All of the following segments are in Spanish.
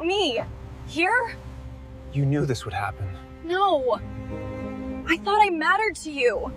me? Here? You knew this would happen. No. I thought I mattered to you.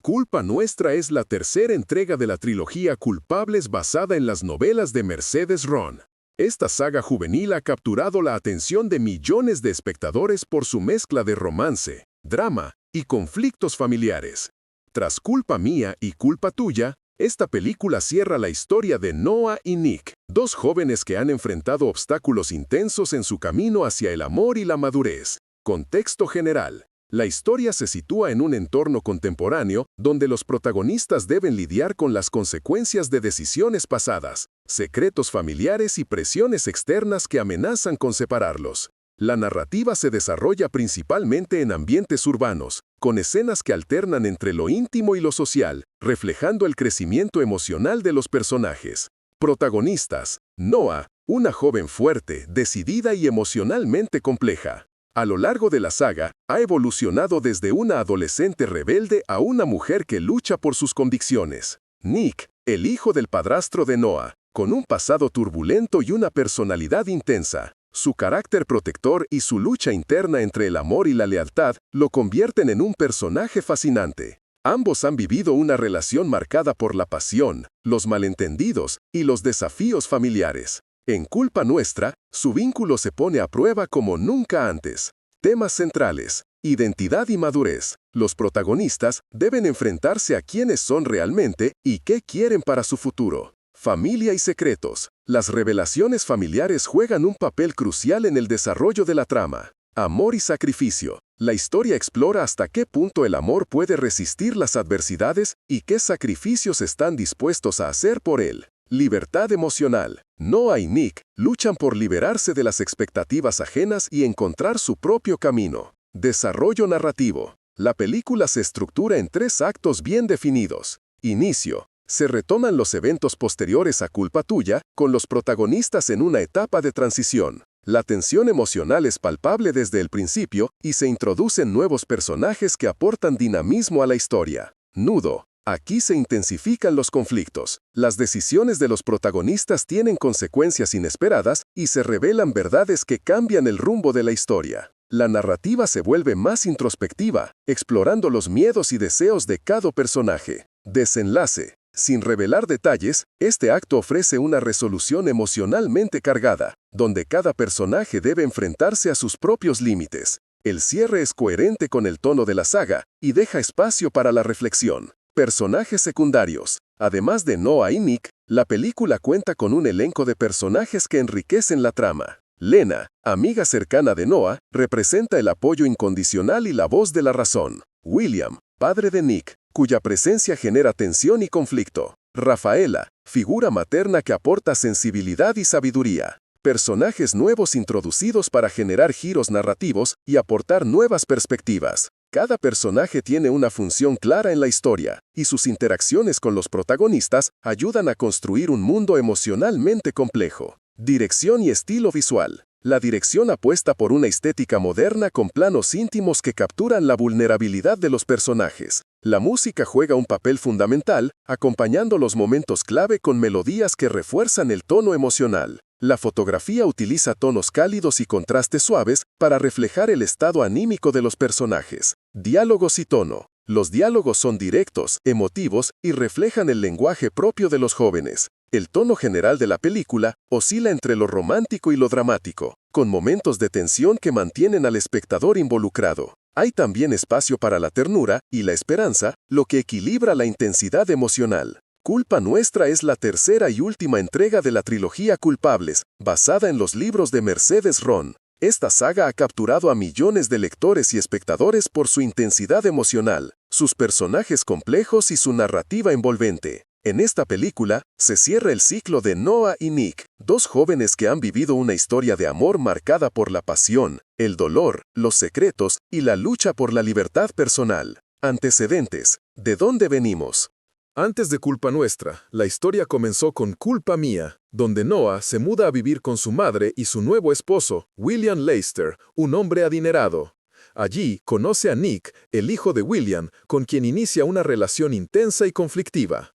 Culpa Nuestra es la tercera entrega de la trilogía Culpables basada en las novelas de Mercedes Ron. Esta saga juvenil ha capturado la atención de millones de espectadores por su mezcla de romance, drama y conflictos familiares. Tras Culpa Mía y Culpa Tuya, esta película cierra la historia de Noah y Nick, dos jóvenes que han enfrentado obstáculos intensos en su camino hacia el amor y la madurez. Contexto general. La historia se sitúa en un entorno contemporáneo donde los protagonistas deben lidiar con las consecuencias de decisiones pasadas, secretos familiares y presiones externas que amenazan con separarlos. La narrativa se desarrolla principalmente en ambientes urbanos, con escenas que alternan entre lo íntimo y lo social, reflejando el crecimiento emocional de los personajes. Protagonistas: Noah, una joven fuerte, decidida y emocionalmente compleja. A lo largo de la saga, ha evolucionado desde una adolescente rebelde a una mujer que lucha por sus convicciones. Nick, el hijo del padrastro de Noah, con un pasado turbulento y una personalidad intensa. Su carácter protector y su lucha interna entre el amor y la lealtad lo convierten en un personaje fascinante. Ambos han vivido una relación marcada por la pasión, los malentendidos y los desafíos familiares. En Culpa Nuestra, su vínculo se pone a prueba como nunca antes. Temas centrales: identidad y madurez. Los protagonistas deben enfrentarse a quiénes son realmente y qué quieren para su futuro. Familia y secretos. Las revelaciones familiares juegan un papel crucial en el desarrollo de la trama. Amor y sacrificio. La historia explora hasta qué punto el amor puede resistir las adversidades y qué sacrificios están dispuestos a hacer por él. Libertad emocional. Noah y Nick luchan por liberarse de las expectativas ajenas y encontrar su propio camino. Desarrollo narrativo. La película se estructura en 3 actos bien definidos. Inicio. Se retoman los eventos posteriores a Culpa Tuya, con los protagonistas en una etapa de transición. La tensión emocional es palpable desde el principio y se introducen nuevos personajes que aportan dinamismo a la historia. Nudo. Aquí se intensifican los conflictos. Las decisiones de los protagonistas tienen consecuencias inesperadas y se revelan verdades que cambian el rumbo de la historia. La narrativa se vuelve más introspectiva, explorando los miedos y deseos de cada personaje. Desenlace. Sin revelar detalles, este acto ofrece una resolución emocionalmente cargada, donde cada personaje debe enfrentarse a sus propios límites. El cierre es coherente con el tono de la saga y deja espacio para la reflexión. Personajes secundarios. Además de Noah y Nick, la película cuenta con un elenco de personajes que enriquecen la trama. Lena, amiga cercana de Noah, representa el apoyo incondicional y la voz de la razón. William, padre de Nick, cuya presencia genera tensión y conflicto. Rafaela, figura materna que aporta sensibilidad y sabiduría. Personajes nuevos introducidos para generar giros narrativos y aportar nuevas perspectivas. Cada personaje tiene una función clara en la historia, y sus interacciones con los protagonistas ayudan a construir un mundo emocionalmente complejo. Dirección y estilo visual. La dirección apuesta por una estética moderna con planos íntimos que capturan la vulnerabilidad de los personajes. La música juega un papel fundamental, acompañando los momentos clave con melodías que refuerzan el tono emocional. La fotografía utiliza tonos cálidos y contrastes suaves para reflejar el estado anímico de los personajes. Diálogos y tono. Los diálogos son directos, emotivos y reflejan el lenguaje propio de los jóvenes. El tono general de la película oscila entre lo romántico y lo dramático, con momentos de tensión que mantienen al espectador involucrado. Hay también espacio para la ternura y la esperanza, lo que equilibra la intensidad emocional. Culpa Nuestra es la tercera y última entrega de la trilogía Culpables, basada en los libros de Mercedes Ron. Esta saga ha capturado a millones de lectores y espectadores por su intensidad emocional, sus personajes complejos y su narrativa envolvente. En esta película, se cierra el ciclo de Noah y Nick, dos jóvenes que han vivido una historia de amor marcada por la pasión, el dolor, los secretos y la lucha por la libertad personal. Antecedentes. ¿De dónde venimos? Antes de Culpa Nuestra, la historia comenzó con Culpa Mía, donde Noah se muda a vivir con su madre y su nuevo esposo, William Lester, un hombre adinerado. Allí conoce a Nick, el hijo de William, con quien inicia una relación intensa y conflictiva.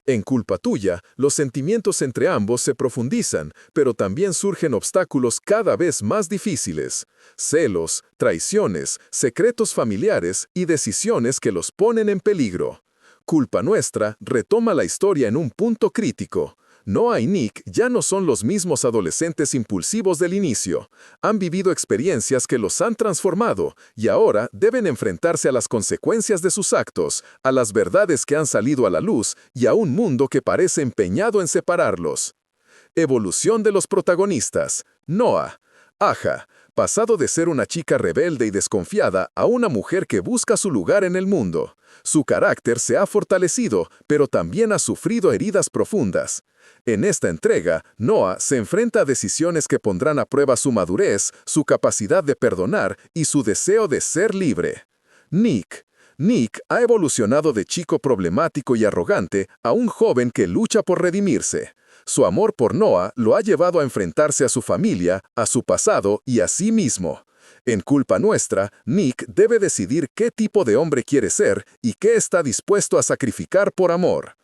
En Culpa Tuya, los sentimientos entre ambos se profundizan, pero también surgen obstáculos cada vez más difíciles. Celos, traiciones, secretos familiares y decisiones que los ponen en peligro. Culpa Nuestra retoma la historia en un punto crítico. Noah y Nick ya no son los mismos adolescentes impulsivos del inicio. Han vivido experiencias que los han transformado y ahora deben enfrentarse a las consecuencias de sus actos, a las verdades que han salido a la luz y a un mundo que parece empeñado en separarlos. Evolución de los protagonistas. Noah. Aja, pasado de ser una chica rebelde y desconfiada a una mujer que busca su lugar en el mundo. Su carácter se ha fortalecido, pero también ha sufrido heridas profundas. En esta entrega, Noah se enfrenta a decisiones que pondrán a prueba su madurez, su capacidad de perdonar y su deseo de ser libre. Nick. Nick ha evolucionado de chico problemático y arrogante a un joven que lucha por redimirse. Su amor por Noah lo ha llevado a enfrentarse a su familia, a su pasado y a sí mismo. En Culpa Nuestra, Nick debe decidir qué tipo de hombre quiere ser y qué está dispuesto a sacrificar por amor.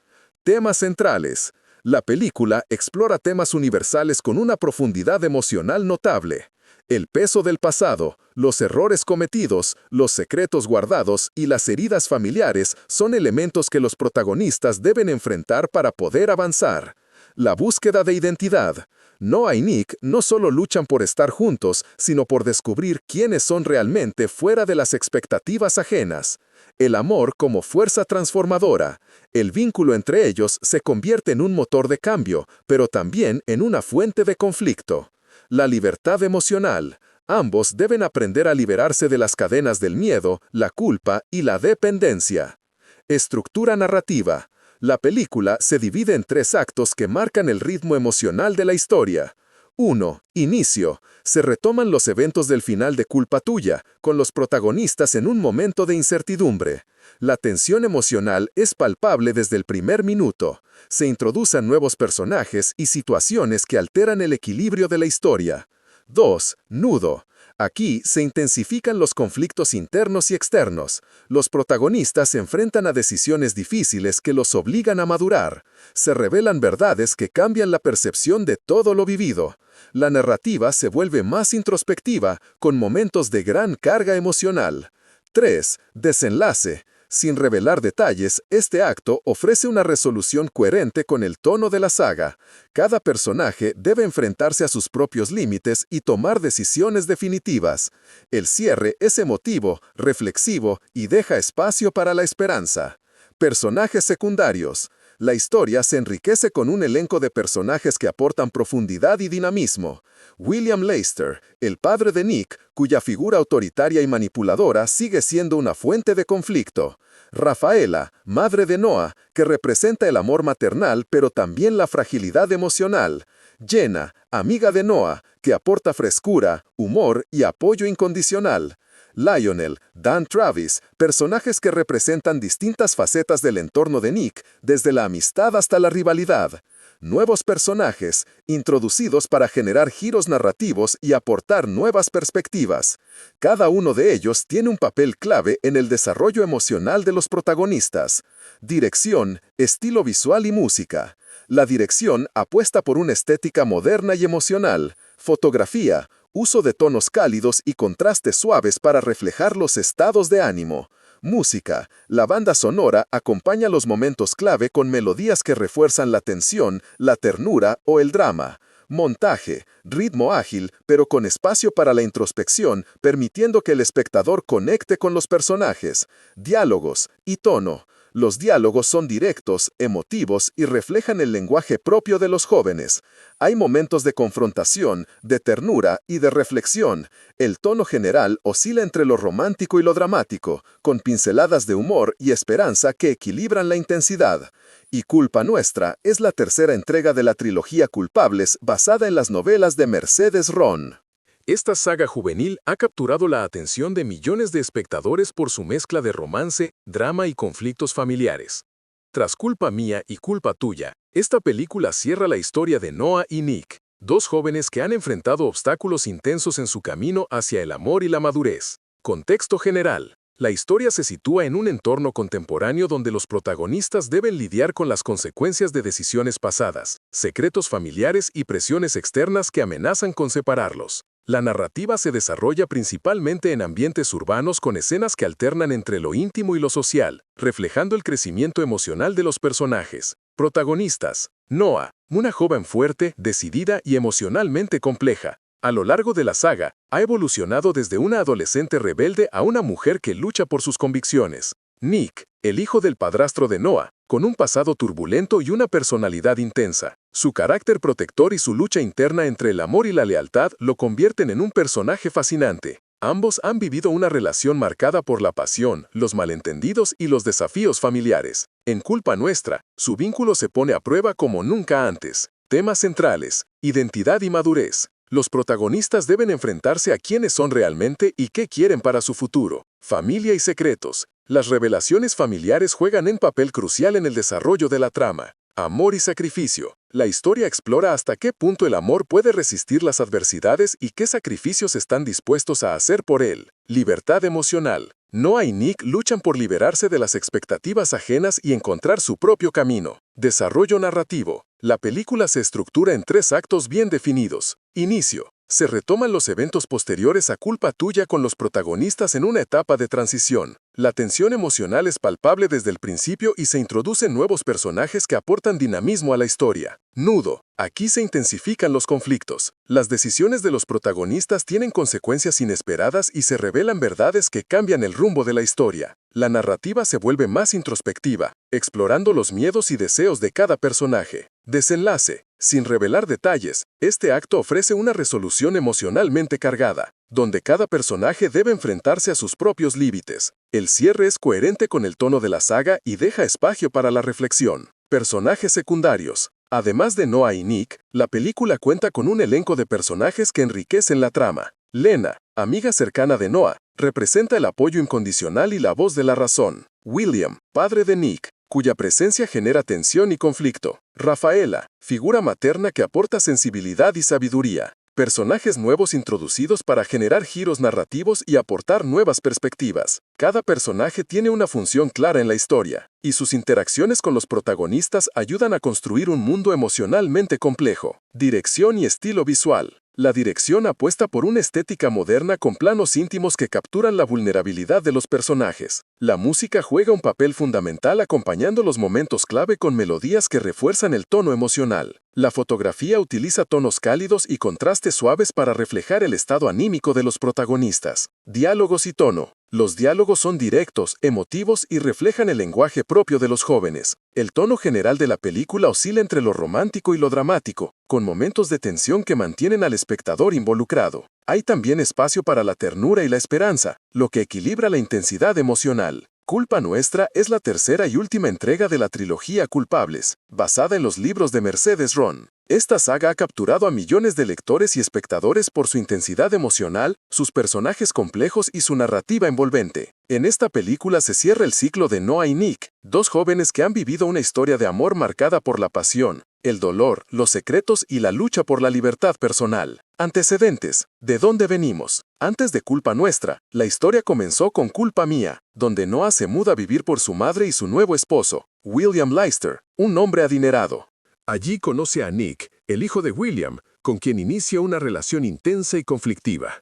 Temas centrales. La película explora temas universales con una profundidad emocional notable. El peso del pasado, los errores cometidos, los secretos guardados y las heridas familiares son elementos que los protagonistas deben enfrentar para poder avanzar. La búsqueda de identidad. Noah y Nick no solo luchan por estar juntos, sino por descubrir quiénes son realmente fuera de las expectativas ajenas. El amor como fuerza transformadora. El vínculo entre ellos se convierte en un motor de cambio, pero también en una fuente de conflicto. La libertad emocional. Ambos deben aprender a liberarse de las cadenas del miedo, la culpa y la dependencia. Estructura narrativa. La película se divide en 3 actos que marcan el ritmo emocional de la historia. 1. Inicio. Se retoman los eventos del final de Culpa Tuya, con los protagonistas en un momento de incertidumbre. La tensión emocional es palpable desde el primer minuto. Se introducen nuevos personajes y situaciones que alteran el equilibrio de la historia. 2. Nudo. Aquí se intensifican los conflictos internos y externos. Los protagonistas se enfrentan a decisiones difíciles que los obligan a madurar. Se revelan verdades que cambian la percepción de todo lo vivido. La narrativa se vuelve más introspectiva, con momentos de gran carga emocional. 3. Desenlace. Sin revelar detalles, este acto ofrece una resolución coherente con el tono de la saga. Cada personaje debe enfrentarse a sus propios límites y tomar decisiones definitivas. El cierre es emotivo, reflexivo y deja espacio para la esperanza. Personajes secundarios. La historia se enriquece con un elenco de personajes que aportan profundidad y dinamismo. William Lester, el padre de Nick, cuya figura autoritaria y manipuladora sigue siendo una fuente de conflicto. Rafaela, madre de Noah, que representa el amor maternal pero también la fragilidad emocional. Jenna, amiga de Noah, que aporta frescura, humor y apoyo incondicional. Lionel, Dan Travis, personajes que representan distintas facetas del entorno de Nick, desde la amistad hasta la rivalidad. Nuevos personajes, introducidos para generar giros narrativos y aportar nuevas perspectivas. Cada uno de ellos tiene un papel clave en el desarrollo emocional de los protagonistas. Dirección, estilo visual y música. La dirección apuesta por una estética moderna y emocional. Fotografía, uso de tonos cálidos y contrastes suaves para reflejar los estados de ánimo. Música. La banda sonora acompaña los momentos clave con melodías que refuerzan la tensión, la ternura o el drama. Montaje. Ritmo ágil, pero con espacio para la introspección, permitiendo que el espectador conecte con los personajes. Diálogos y tono. Los diálogos son directos, emotivos y reflejan el lenguaje propio de los jóvenes. Hay momentos de confrontación, de ternura y de reflexión. El tono general oscila entre lo romántico y lo dramático, con pinceladas de humor y esperanza que equilibran la intensidad. Y Culpa Nuestra es la tercera entrega de la trilogía Culpables basada en las novelas de Mercedes Ron. Esta saga juvenil ha capturado la atención de millones de espectadores por su mezcla de romance, drama y conflictos familiares. Tras Culpa Mía y Culpa Tuya, esta película cierra la historia de Noah y Nick, 2 jóvenes que han enfrentado obstáculos intensos en su camino hacia el amor y la madurez. Contexto general. La historia se sitúa en un entorno contemporáneo donde los protagonistas deben lidiar con las consecuencias de decisiones pasadas, secretos familiares y presiones externas que amenazan con separarlos. La narrativa se desarrolla principalmente en ambientes urbanos con escenas que alternan entre lo íntimo y lo social, reflejando el crecimiento emocional de los personajes. Protagonistas: Noah, una joven fuerte, decidida y emocionalmente compleja. A lo largo de la saga, ha evolucionado desde una adolescente rebelde a una mujer que lucha por sus convicciones. Nick, el hijo del padrastro de Noah, con un pasado turbulento y una personalidad intensa. Su carácter protector y su lucha interna entre el amor y la lealtad lo convierten en un personaje fascinante. Ambos han vivido una relación marcada por la pasión, los malentendidos y los desafíos familiares. En Culpa Nuestra, su vínculo se pone a prueba como nunca antes. Temas centrales: identidad y madurez. Los protagonistas deben enfrentarse a quiénes son realmente y qué quieren para su futuro. Familia y secretos. Las revelaciones familiares juegan un papel crucial en el desarrollo de la trama. Amor y sacrificio. La historia explora hasta qué punto el amor puede resistir las adversidades y qué sacrificios están dispuestos a hacer por él. Libertad emocional. Noah y Nick luchan por liberarse de las expectativas ajenas y encontrar su propio camino. Desarrollo narrativo. La película se estructura en 3 actos bien definidos. Inicio. Se retoman los eventos posteriores a Culpa Tuya con los protagonistas en una etapa de transición. La tensión emocional es palpable desde el principio y se introducen nuevos personajes que aportan dinamismo a la historia. Nudo. Aquí se intensifican los conflictos. Las decisiones de los protagonistas tienen consecuencias inesperadas y se revelan verdades que cambian el rumbo de la historia. La narrativa se vuelve más introspectiva, explorando los miedos y deseos de cada personaje. Desenlace. Sin revelar detalles, este acto ofrece una resolución emocionalmente cargada, donde cada personaje debe enfrentarse a sus propios límites. El cierre es coherente con el tono de la saga y deja espacio para la reflexión. Personajes secundarios. Además de Noah y Nick, la película cuenta con un elenco de personajes que enriquecen la trama. Lena, amiga cercana de Noah, representa el apoyo incondicional y la voz de la razón. William, padre de Nick, cuya presencia genera tensión y conflicto. Rafaela, figura materna que aporta sensibilidad y sabiduría. Personajes nuevos introducidos para generar giros narrativos y aportar nuevas perspectivas. Cada personaje tiene una función clara en la historia, y sus interacciones con los protagonistas ayudan a construir un mundo emocionalmente complejo. Dirección y estilo visual. La dirección apuesta por una estética moderna con planos íntimos que capturan la vulnerabilidad de los personajes. La música juega un papel fundamental acompañando los momentos clave con melodías que refuerzan el tono emocional. La fotografía utiliza tonos cálidos y contrastes suaves para reflejar el estado anímico de los protagonistas. Diálogos y tono. Los diálogos son directos, emotivos y reflejan el lenguaje propio de los jóvenes. El tono general de la película oscila entre lo romántico y lo dramático, con momentos de tensión que mantienen al espectador involucrado. Hay también espacio para la ternura y la esperanza, lo que equilibra la intensidad emocional. Culpa Nuestra es la tercera y última entrega de la trilogía Culpables, basada en los libros de Mercedes Ron. Esta saga ha capturado a millones de lectores y espectadores por su intensidad emocional, sus personajes complejos y su narrativa envolvente. En esta película se cierra el ciclo de Noah y Nick, 2 jóvenes que han vivido una historia de amor marcada por la pasión, el dolor, los secretos y la lucha por la libertad personal. Antecedentes. ¿De dónde venimos? Antes de Culpa Nuestra, la historia comenzó con Culpa Mía, donde Noah se muda a vivir por su madre y su nuevo esposo, William Leicester, un hombre adinerado. Allí conoce a Nick, el hijo de William, con quien inicia una relación intensa y conflictiva.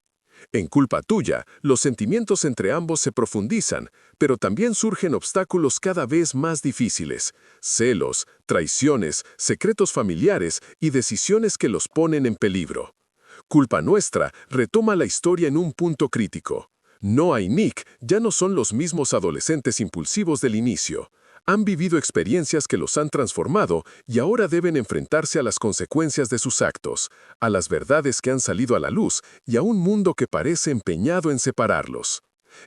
En Culpa Tuya, los sentimientos entre ambos se profundizan, pero también surgen obstáculos cada vez más difíciles: celos, traiciones, secretos familiares y decisiones que los ponen en peligro. Culpa Nuestra retoma la historia en un punto crítico. Noah y Nick ya no son los mismos adolescentes impulsivos del inicio. Han vivido experiencias que los han transformado y ahora deben enfrentarse a las consecuencias de sus actos, a las verdades que han salido a la luz y a un mundo que parece empeñado en separarlos.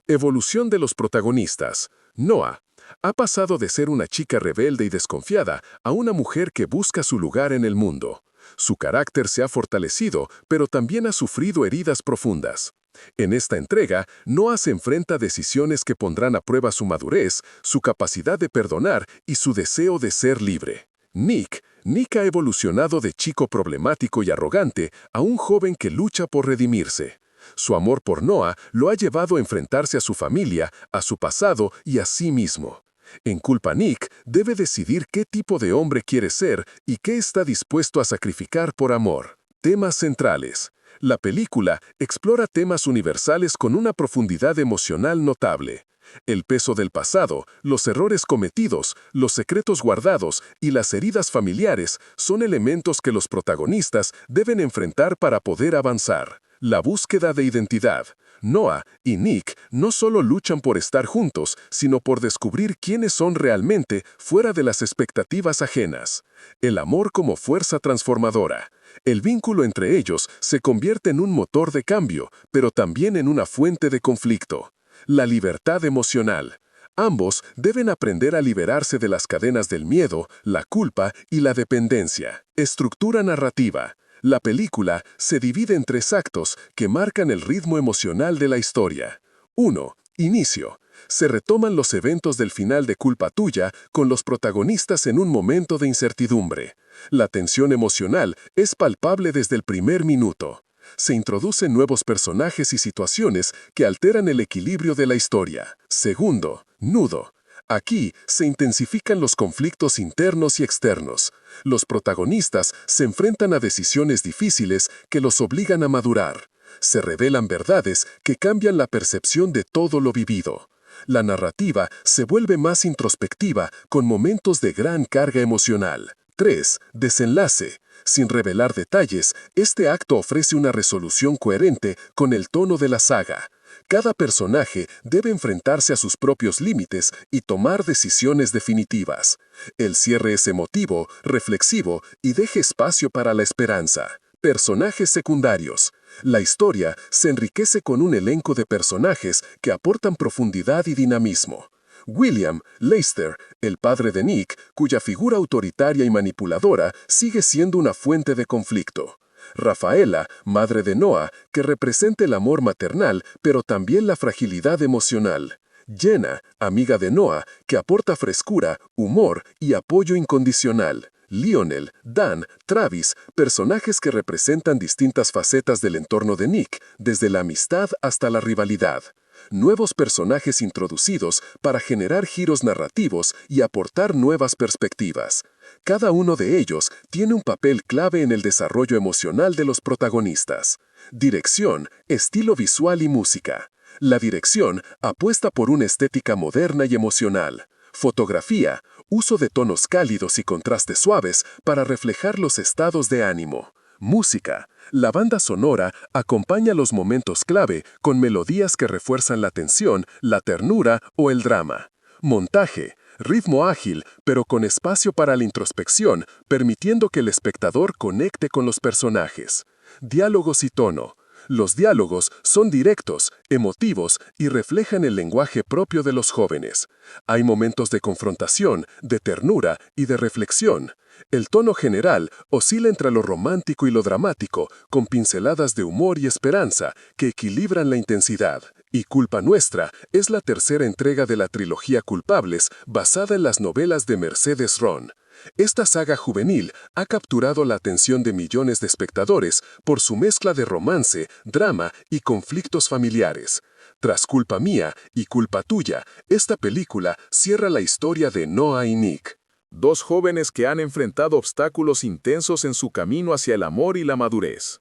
Evolución de los protagonistas. Noah ha pasado de ser una chica rebelde y desconfiada a una mujer que busca su lugar en el mundo. Su carácter se ha fortalecido, pero también ha sufrido heridas profundas. En esta entrega, Noah se enfrenta a decisiones que pondrán a prueba su madurez, su capacidad de perdonar y su deseo de ser libre. Nick ha evolucionado de chico problemático y arrogante a un joven que lucha por redimirse. Su amor por Noah lo ha llevado a enfrentarse a su familia, a su pasado y a sí mismo. En Culpa, Nick debe decidir qué tipo de hombre quiere ser y qué está dispuesto a sacrificar por amor. Temas centrales. La película explora temas universales con una profundidad emocional notable. El peso del pasado, los errores cometidos, los secretos guardados y las heridas familiares son elementos que los protagonistas deben enfrentar para poder avanzar. La búsqueda de identidad. Noah y Nick no solo luchan por estar juntos, sino por descubrir quiénes son realmente fuera de las expectativas ajenas. El amor como fuerza transformadora. El vínculo entre ellos se convierte en un motor de cambio, pero también en una fuente de conflicto. La libertad emocional. Ambos deben aprender a liberarse de las cadenas del miedo, la culpa y la dependencia. Estructura narrativa. La película se divide en 3 actos que marcan el ritmo emocional de la historia. 1. Inicio. Se retoman los eventos del final de Culpa Tuya con los protagonistas en un momento de incertidumbre. La tensión emocional es palpable desde el primer minuto. Se introducen nuevos personajes y situaciones que alteran el equilibrio de la historia. Segundo, nudo. Aquí se intensifican los conflictos internos y externos. Los protagonistas se enfrentan a decisiones difíciles que los obligan a madurar. Se revelan verdades que cambian la percepción de todo lo vivido. La narrativa se vuelve más introspectiva con momentos de gran carga emocional. 3. Desenlace. Sin revelar detalles, este acto ofrece una resolución coherente con el tono de la saga. Cada personaje debe enfrentarse a sus propios límites y tomar decisiones definitivas. El cierre es emotivo, reflexivo y deja espacio para la esperanza. Personajes secundarios. La historia se enriquece con un elenco de personajes que aportan profundidad y dinamismo. William Lester, el padre de Nick, cuya figura autoritaria y manipuladora sigue siendo una fuente de conflicto. Rafaela, madre de Noah, que representa el amor maternal, pero también la fragilidad emocional. Jenna, amiga de Noah, que aporta frescura, humor y apoyo incondicional. Lionel, Dan, Travis, personajes que representan distintas facetas del entorno de Nick, desde la amistad hasta la rivalidad. Nuevos personajes introducidos para generar giros narrativos y aportar nuevas perspectivas. Cada uno de ellos tiene un papel clave en el desarrollo emocional de los protagonistas. Dirección, estilo visual y música. La dirección apuesta por una estética moderna y emocional. Fotografía, uso de tonos cálidos y contrastes suaves para reflejar los estados de ánimo. Música. La banda sonora acompaña los momentos clave con melodías que refuerzan la tensión, la ternura o el drama. Montaje. Ritmo ágil, pero con espacio para la introspección, permitiendo que el espectador conecte con los personajes. Diálogos y tono. Los diálogos son directos, emotivos y reflejan el lenguaje propio de los jóvenes. Hay momentos de confrontación, de ternura y de reflexión. El tono general oscila entre lo romántico y lo dramático, con pinceladas de humor y esperanza que equilibran la intensidad. Y Culpa Nuestra es la tercera entrega de la trilogía Culpables basada en las novelas de Mercedes Ron. Esta saga juvenil ha capturado la atención de millones de espectadores por su mezcla de romance, drama y conflictos familiares. Tras Culpa Mía y Culpa Tuya, esta película cierra la historia de Noah y Nick. 2 jóvenes que han enfrentado obstáculos intensos en su camino hacia el amor y la madurez.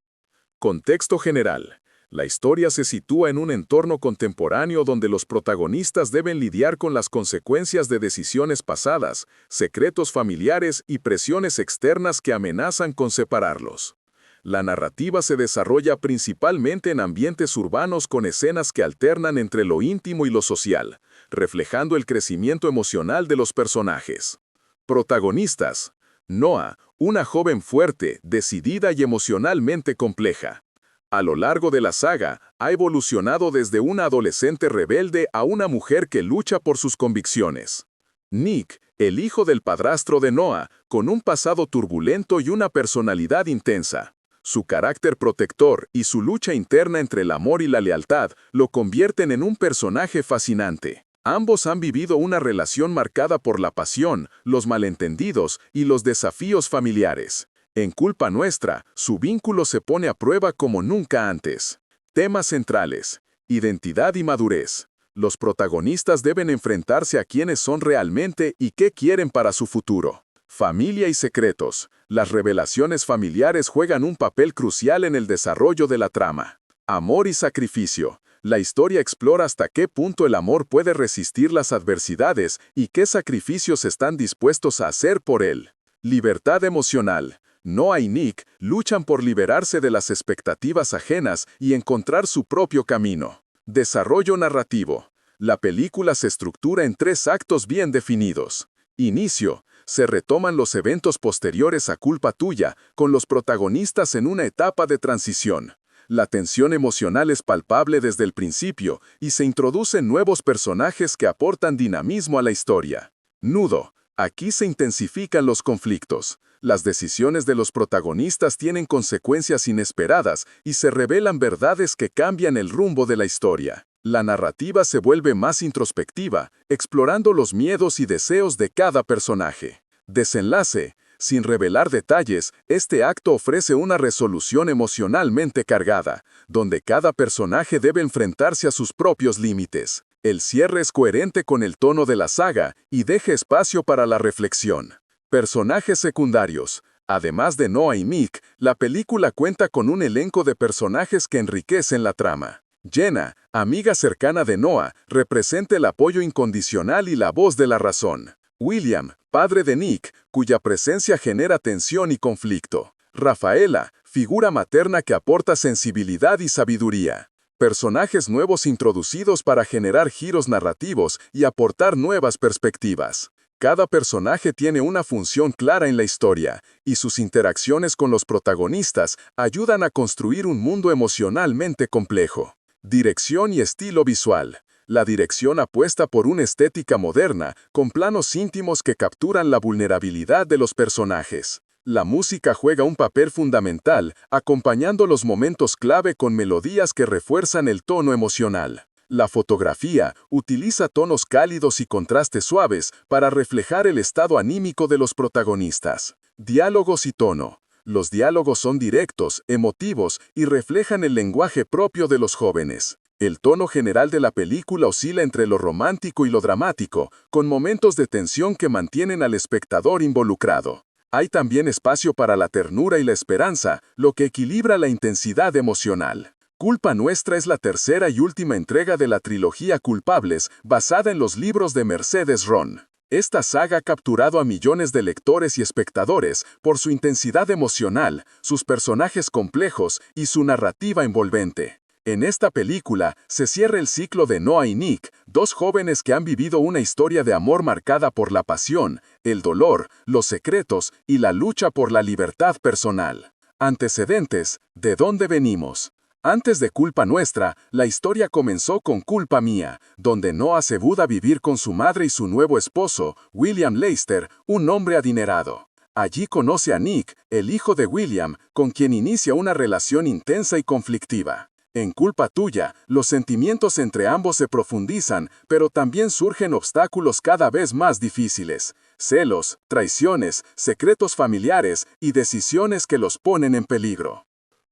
Contexto general. La historia se sitúa en un entorno contemporáneo donde los protagonistas deben lidiar con las consecuencias de decisiones pasadas, secretos familiares y presiones externas que amenazan con separarlos. La narrativa se desarrolla principalmente en ambientes urbanos con escenas que alternan entre lo íntimo y lo social, reflejando el crecimiento emocional de los personajes. Protagonistas. Noah, una joven fuerte, decidida y emocionalmente compleja. A lo largo de la saga, ha evolucionado desde una adolescente rebelde a una mujer que lucha por sus convicciones. Nick, el hijo del padrastro de Noah, con un pasado turbulento y una personalidad intensa. Su carácter protector y su lucha interna entre el amor y la lealtad lo convierten en un personaje fascinante. Ambos han vivido una relación marcada por la pasión, los malentendidos y los desafíos familiares. En Culpa Nuestra, su vínculo se pone a prueba como nunca antes. Temas centrales: identidad y madurez. Los protagonistas deben enfrentarse a quiénes son realmente y qué quieren para su futuro. Familia y secretos. Las revelaciones familiares juegan un papel crucial en el desarrollo de la trama. Amor y sacrificio. La historia explora hasta qué punto el amor puede resistir las adversidades y qué sacrificios están dispuestos a hacer por él. Libertad emocional. Noah y Nick luchan por liberarse de las expectativas ajenas y encontrar su propio camino. Desarrollo narrativo. La película se estructura en 3 actos bien definidos. Inicio. Se retoman los eventos posteriores a Culpa Tuya, con los protagonistas en una etapa de transición. La tensión emocional es palpable desde el principio y se introducen nuevos personajes que aportan dinamismo a la historia. Nudo. Aquí se intensifican los conflictos. Las decisiones de los protagonistas tienen consecuencias inesperadas y se revelan verdades que cambian el rumbo de la historia. La narrativa se vuelve más introspectiva, explorando los miedos y deseos de cada personaje. Desenlace. Sin revelar detalles, este acto ofrece una resolución emocionalmente cargada, donde cada personaje debe enfrentarse a sus propios límites. El cierre es coherente con el tono de la saga y deja espacio para la reflexión. Personajes secundarios. Además de Noah y Nick, la película cuenta con un elenco de personajes que enriquecen la trama. Jenna, amiga cercana de Noah, representa el apoyo incondicional y la voz de la razón. William, padre de Nick, cuya presencia genera tensión y conflicto. Rafaela, figura materna que aporta sensibilidad y sabiduría. Personajes nuevos introducidos para generar giros narrativos y aportar nuevas perspectivas. Cada personaje tiene una función clara en la historia, y sus interacciones con los protagonistas ayudan a construir un mundo emocionalmente complejo. Dirección y estilo visual. La dirección apuesta por una estética moderna, con planos íntimos que capturan la vulnerabilidad de los personajes. La música juega un papel fundamental, acompañando los momentos clave con melodías que refuerzan el tono emocional. La fotografía utiliza tonos cálidos y contrastes suaves para reflejar el estado anímico de los protagonistas. Diálogos y tono. Los diálogos son directos, emotivos y reflejan el lenguaje propio de los jóvenes. El tono general de la película oscila entre lo romántico y lo dramático, con momentos de tensión que mantienen al espectador involucrado. Hay también espacio para la ternura y la esperanza, lo que equilibra la intensidad emocional. Culpa Nuestra es la tercera y última entrega de la trilogía Culpables, basada en los libros de Mercedes Ron. Esta saga ha capturado a millones de lectores y espectadores por su intensidad emocional, sus personajes complejos y su narrativa envolvente. En esta película se cierra el ciclo de Noah y Nick, 2 jóvenes que han vivido una historia de amor marcada por la pasión, el dolor, los secretos y la lucha por la libertad personal. Antecedentes: ¿de dónde venimos? Antes de Culpa Nuestra, la historia comenzó con Culpa Mía, donde Noah se muda a vivir con su madre y su nuevo esposo, William Lester, un hombre adinerado. Allí conoce a Nick, el hijo de William, con quien inicia una relación intensa y conflictiva. En Culpa Tuya, los sentimientos entre ambos se profundizan, pero también surgen obstáculos cada vez más difíciles. Celos, traiciones, secretos familiares y decisiones que los ponen en peligro.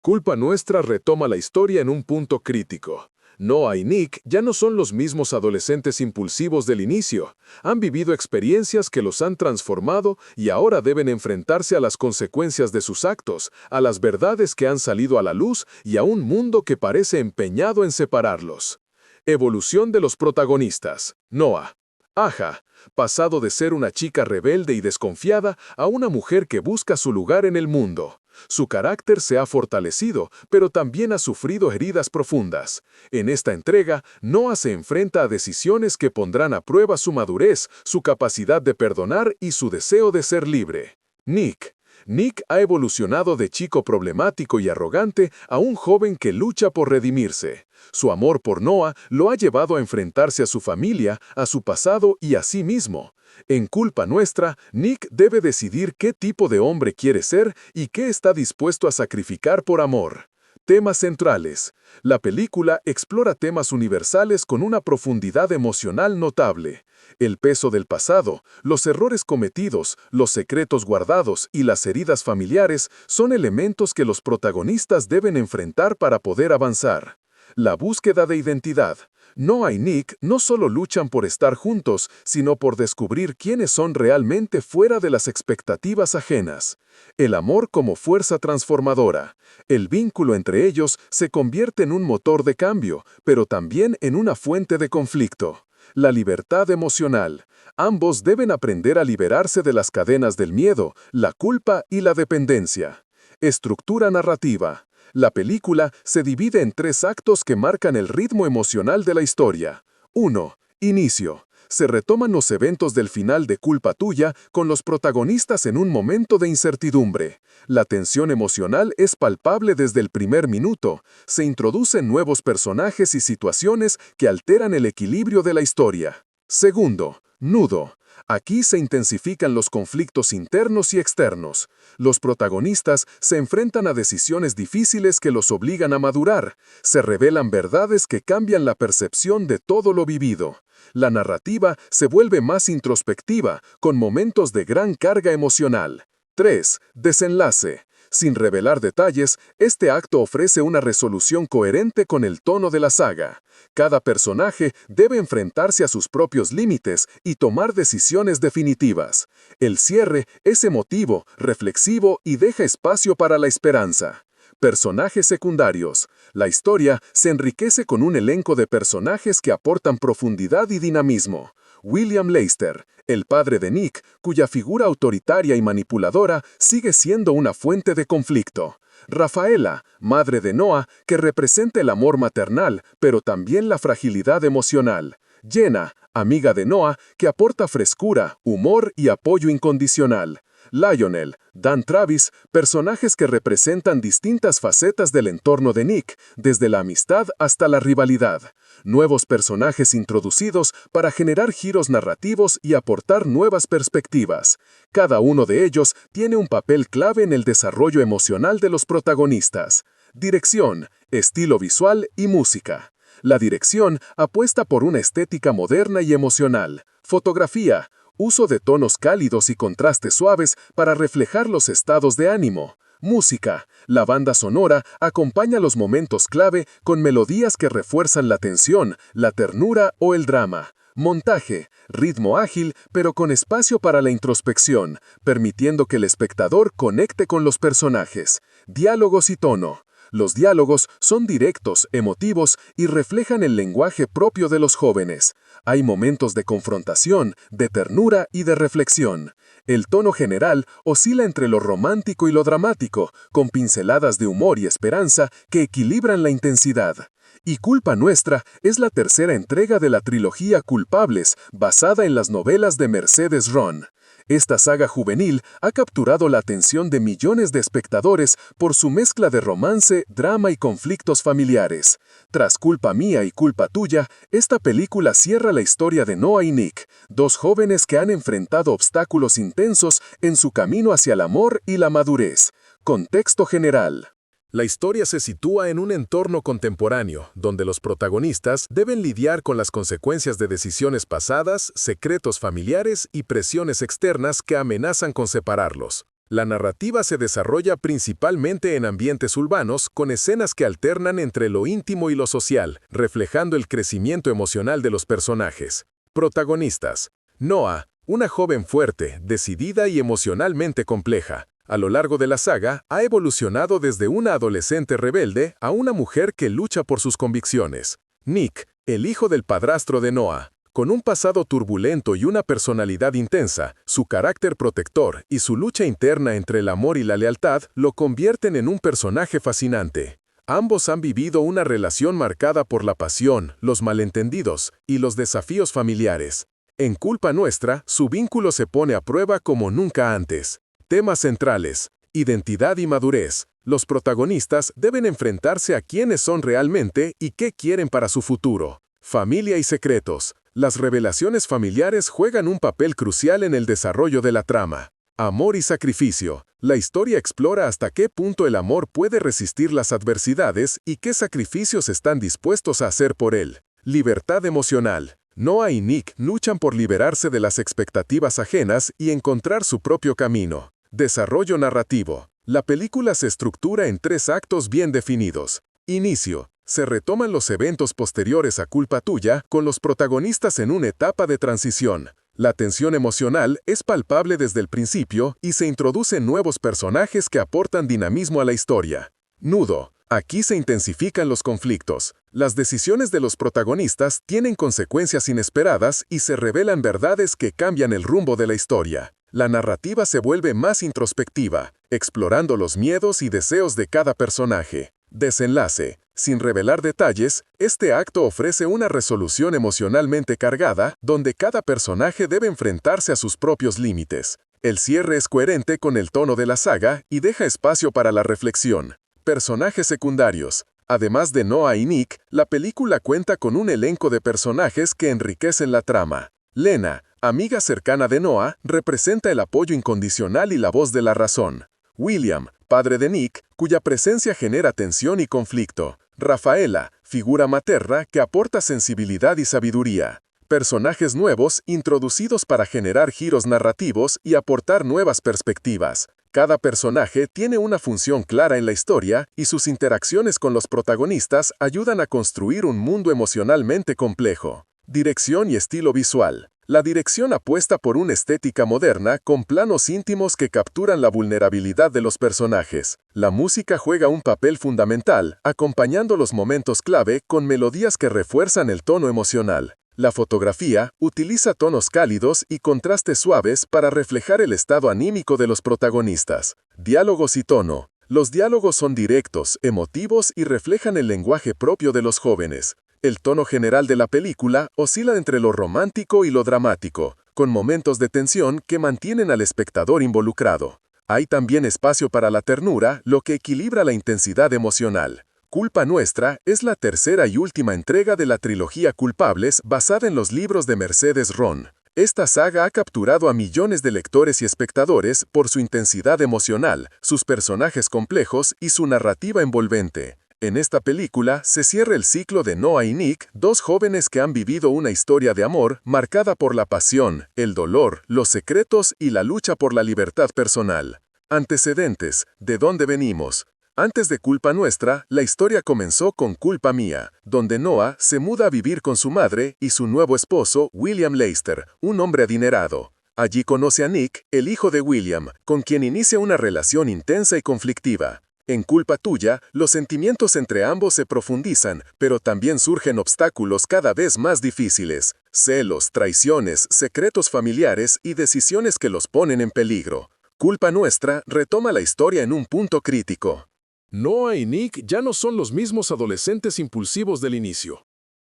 Culpa Nuestra retoma la historia en un punto crítico. Noah y Nick ya no son los mismos adolescentes impulsivos del inicio. Han vivido experiencias que los han transformado y ahora deben enfrentarse a las consecuencias de sus actos, a las verdades que han salido a la luz y a un mundo que parece empeñado en separarlos. Evolución de los protagonistas. Noah. Aja, pasado de ser una chica rebelde y desconfiada a una mujer que busca su lugar en el mundo. Su carácter se ha fortalecido, pero también ha sufrido heridas profundas. En esta entrega, Noah se enfrenta a decisiones que pondrán a prueba su madurez, su capacidad de perdonar y su deseo de ser libre. Nick. Nick ha evolucionado de chico problemático y arrogante a un joven que lucha por redimirse. Su amor por Noah lo ha llevado a enfrentarse a su familia, a su pasado y a sí mismo. En Culpa Nuestra, Nick debe decidir qué tipo de hombre quiere ser y qué está dispuesto a sacrificar por amor. Temas centrales. La película explora temas universales con una profundidad emocional notable. El peso del pasado, los errores cometidos, los secretos guardados y las heridas familiares son elementos que los protagonistas deben enfrentar para poder avanzar. La búsqueda de identidad. Noah y Nick no solo luchan por estar juntos, sino por descubrir quiénes son realmente fuera de las expectativas ajenas. El amor como fuerza transformadora. El vínculo entre ellos se convierte en un motor de cambio, pero también en una fuente de conflicto. La libertad emocional. Ambos deben aprender a liberarse de las cadenas del miedo, la culpa y la dependencia. Estructura narrativa. La película se divide en 3 actos que marcan el ritmo emocional de la historia. 1. Inicio. Se retoman los eventos del final de Culpa Tuya con los protagonistas en un momento de incertidumbre. La tensión emocional es palpable desde el primer minuto. Se introducen nuevos personajes y situaciones que alteran el equilibrio de la historia. Segundo, nudo. Aquí se intensifican los conflictos internos y externos. Los protagonistas se enfrentan a decisiones difíciles que los obligan a madurar. Se revelan verdades que cambian la percepción de todo lo vivido. La narrativa se vuelve más introspectiva, con momentos de gran carga emocional. 3. Desenlace. Sin revelar detalles, este acto ofrece una resolución coherente con el tono de la saga. Cada personaje debe enfrentarse a sus propios límites y tomar decisiones definitivas. El cierre es emotivo, reflexivo y deja espacio para la esperanza. Personajes secundarios. La historia se enriquece con un elenco de personajes que aportan profundidad y dinamismo. William Lester, el padre de Nick, cuya figura autoritaria y manipuladora sigue siendo una fuente de conflicto. Rafaela, madre de Noah, que representa el amor maternal, pero también la fragilidad emocional. Jenna, amiga de Noah, que aporta frescura, humor y apoyo incondicional. Lionel, Dan Travis, personajes que representan distintas facetas del entorno de Nick, desde la amistad hasta la rivalidad. Nuevos personajes introducidos para generar giros narrativos y aportar nuevas perspectivas. Cada uno de ellos tiene un papel clave en el desarrollo emocional de los protagonistas. Dirección, estilo visual y música. La dirección apuesta por una estética moderna y emocional. Fotografía, uso de tonos cálidos y contrastes suaves para reflejar los estados de ánimo. Música. La banda sonora acompaña los momentos clave con melodías que refuerzan la tensión, la ternura o el drama. Montaje. Ritmo ágil, pero con espacio para la introspección, permitiendo que el espectador conecte con los personajes. Diálogos y tono. Los diálogos son directos, emotivos y reflejan el lenguaje propio de los jóvenes. Hay momentos de confrontación, de ternura y de reflexión. El tono general oscila entre lo romántico y lo dramático, con pinceladas de humor y esperanza que equilibran la intensidad. Y Culpa Nuestra es la tercera entrega de la trilogía Culpables, basada en las novelas de Mercedes Ron. Esta saga juvenil ha capturado la atención de millones de espectadores por su mezcla de romance, drama y conflictos familiares. Tras Culpa Mía y Culpa Tuya, esta película cierra la historia de Noah y Nick, 2 jóvenes que han enfrentado obstáculos intensos en su camino hacia el amor y la madurez. Contexto general. La historia se sitúa en un entorno contemporáneo, donde los protagonistas deben lidiar con las consecuencias de decisiones pasadas, secretos familiares y presiones externas que amenazan con separarlos. La narrativa se desarrolla principalmente en ambientes urbanos, con escenas que alternan entre lo íntimo y lo social, reflejando el crecimiento emocional de los personajes. Protagonistas. Noah, una joven fuerte, decidida y emocionalmente compleja. A lo largo de la saga, ha evolucionado desde una adolescente rebelde a una mujer que lucha por sus convicciones. Nick, el hijo del padrastro de Noah. Con un pasado turbulento y una personalidad intensa, su carácter protector y su lucha interna entre el amor y la lealtad lo convierten en un personaje fascinante. Ambos han vivido una relación marcada por la pasión, los malentendidos y los desafíos familiares. En Culpa Nuestra, su vínculo se pone a prueba como nunca antes. Temas centrales. Identidad y madurez. Los protagonistas deben enfrentarse a quiénes son realmente y qué quieren para su futuro. Familia y secretos. Las revelaciones familiares juegan un papel crucial en el desarrollo de la trama. Amor y sacrificio. La historia explora hasta qué punto el amor puede resistir las adversidades y qué sacrificios están dispuestos a hacer por él. Libertad emocional. Noah y Nick luchan por liberarse de las expectativas ajenas y encontrar su propio camino. Desarrollo narrativo. La película se estructura en 3 actos bien definidos. Inicio. Se retoman los eventos posteriores a Culpa Tuya con los protagonistas en una etapa de transición. La tensión emocional es palpable desde el principio y se introducen nuevos personajes que aportan dinamismo a la historia. Nudo. Aquí se intensifican los conflictos. Las decisiones de los protagonistas tienen consecuencias inesperadas y se revelan verdades que cambian el rumbo de la historia. La narrativa se vuelve más introspectiva, explorando los miedos y deseos de cada personaje. Desenlace. Sin revelar detalles, este acto ofrece una resolución emocionalmente cargada, donde cada personaje debe enfrentarse a sus propios límites. El cierre es coherente con el tono de la saga y deja espacio para la reflexión. Personajes secundarios. Además de Noah y Nick, la película cuenta con un elenco de personajes que enriquecen la trama. Lena, amiga cercana de Noah, representa el apoyo incondicional y la voz de la razón. William, padre de Nick, cuya presencia genera tensión y conflicto. Rafaela, figura materna que aporta sensibilidad y sabiduría. Personajes nuevos introducidos para generar giros narrativos y aportar nuevas perspectivas. Cada personaje tiene una función clara en la historia y sus interacciones con los protagonistas ayudan a construir un mundo emocionalmente complejo. Dirección y estilo visual. La dirección apuesta por una estética moderna con planos íntimos que capturan la vulnerabilidad de los personajes. La música juega un papel fundamental, acompañando los momentos clave con melodías que refuerzan el tono emocional. La fotografía utiliza tonos cálidos y contrastes suaves para reflejar el estado anímico de los protagonistas. Diálogos y tono. Los diálogos son directos, emotivos y reflejan el lenguaje propio de los jóvenes. El tono general de la película oscila entre lo romántico y lo dramático, con momentos de tensión que mantienen al espectador involucrado. Hay también espacio para la ternura, lo que equilibra la intensidad emocional. Culpa Nuestra es la tercera y última entrega de la trilogía Culpables basada en los libros de Mercedes Ron. Esta saga ha capturado a millones de lectores y espectadores por su intensidad emocional, sus personajes complejos y su narrativa envolvente. En esta película se cierra el ciclo de Noah y Nick, dos jóvenes que han vivido una historia de amor marcada por la pasión, el dolor, los secretos y la lucha por la libertad personal. Antecedentes. ¿De dónde venimos? Antes de Culpa Nuestra, la historia comenzó con Culpa Mía, donde Noah se muda a vivir con su madre y su nuevo esposo, William Leister, un hombre adinerado. Allí conoce a Nick, el hijo de William, con quien inicia una relación intensa y conflictiva. En Culpa Tuya, los sentimientos entre ambos se profundizan, pero también surgen obstáculos cada vez más difíciles. Celos, traiciones, secretos familiares y decisiones que los ponen en peligro. Culpa Nuestra retoma la historia en un punto crítico. Noah y Nick ya no son los mismos adolescentes impulsivos del inicio.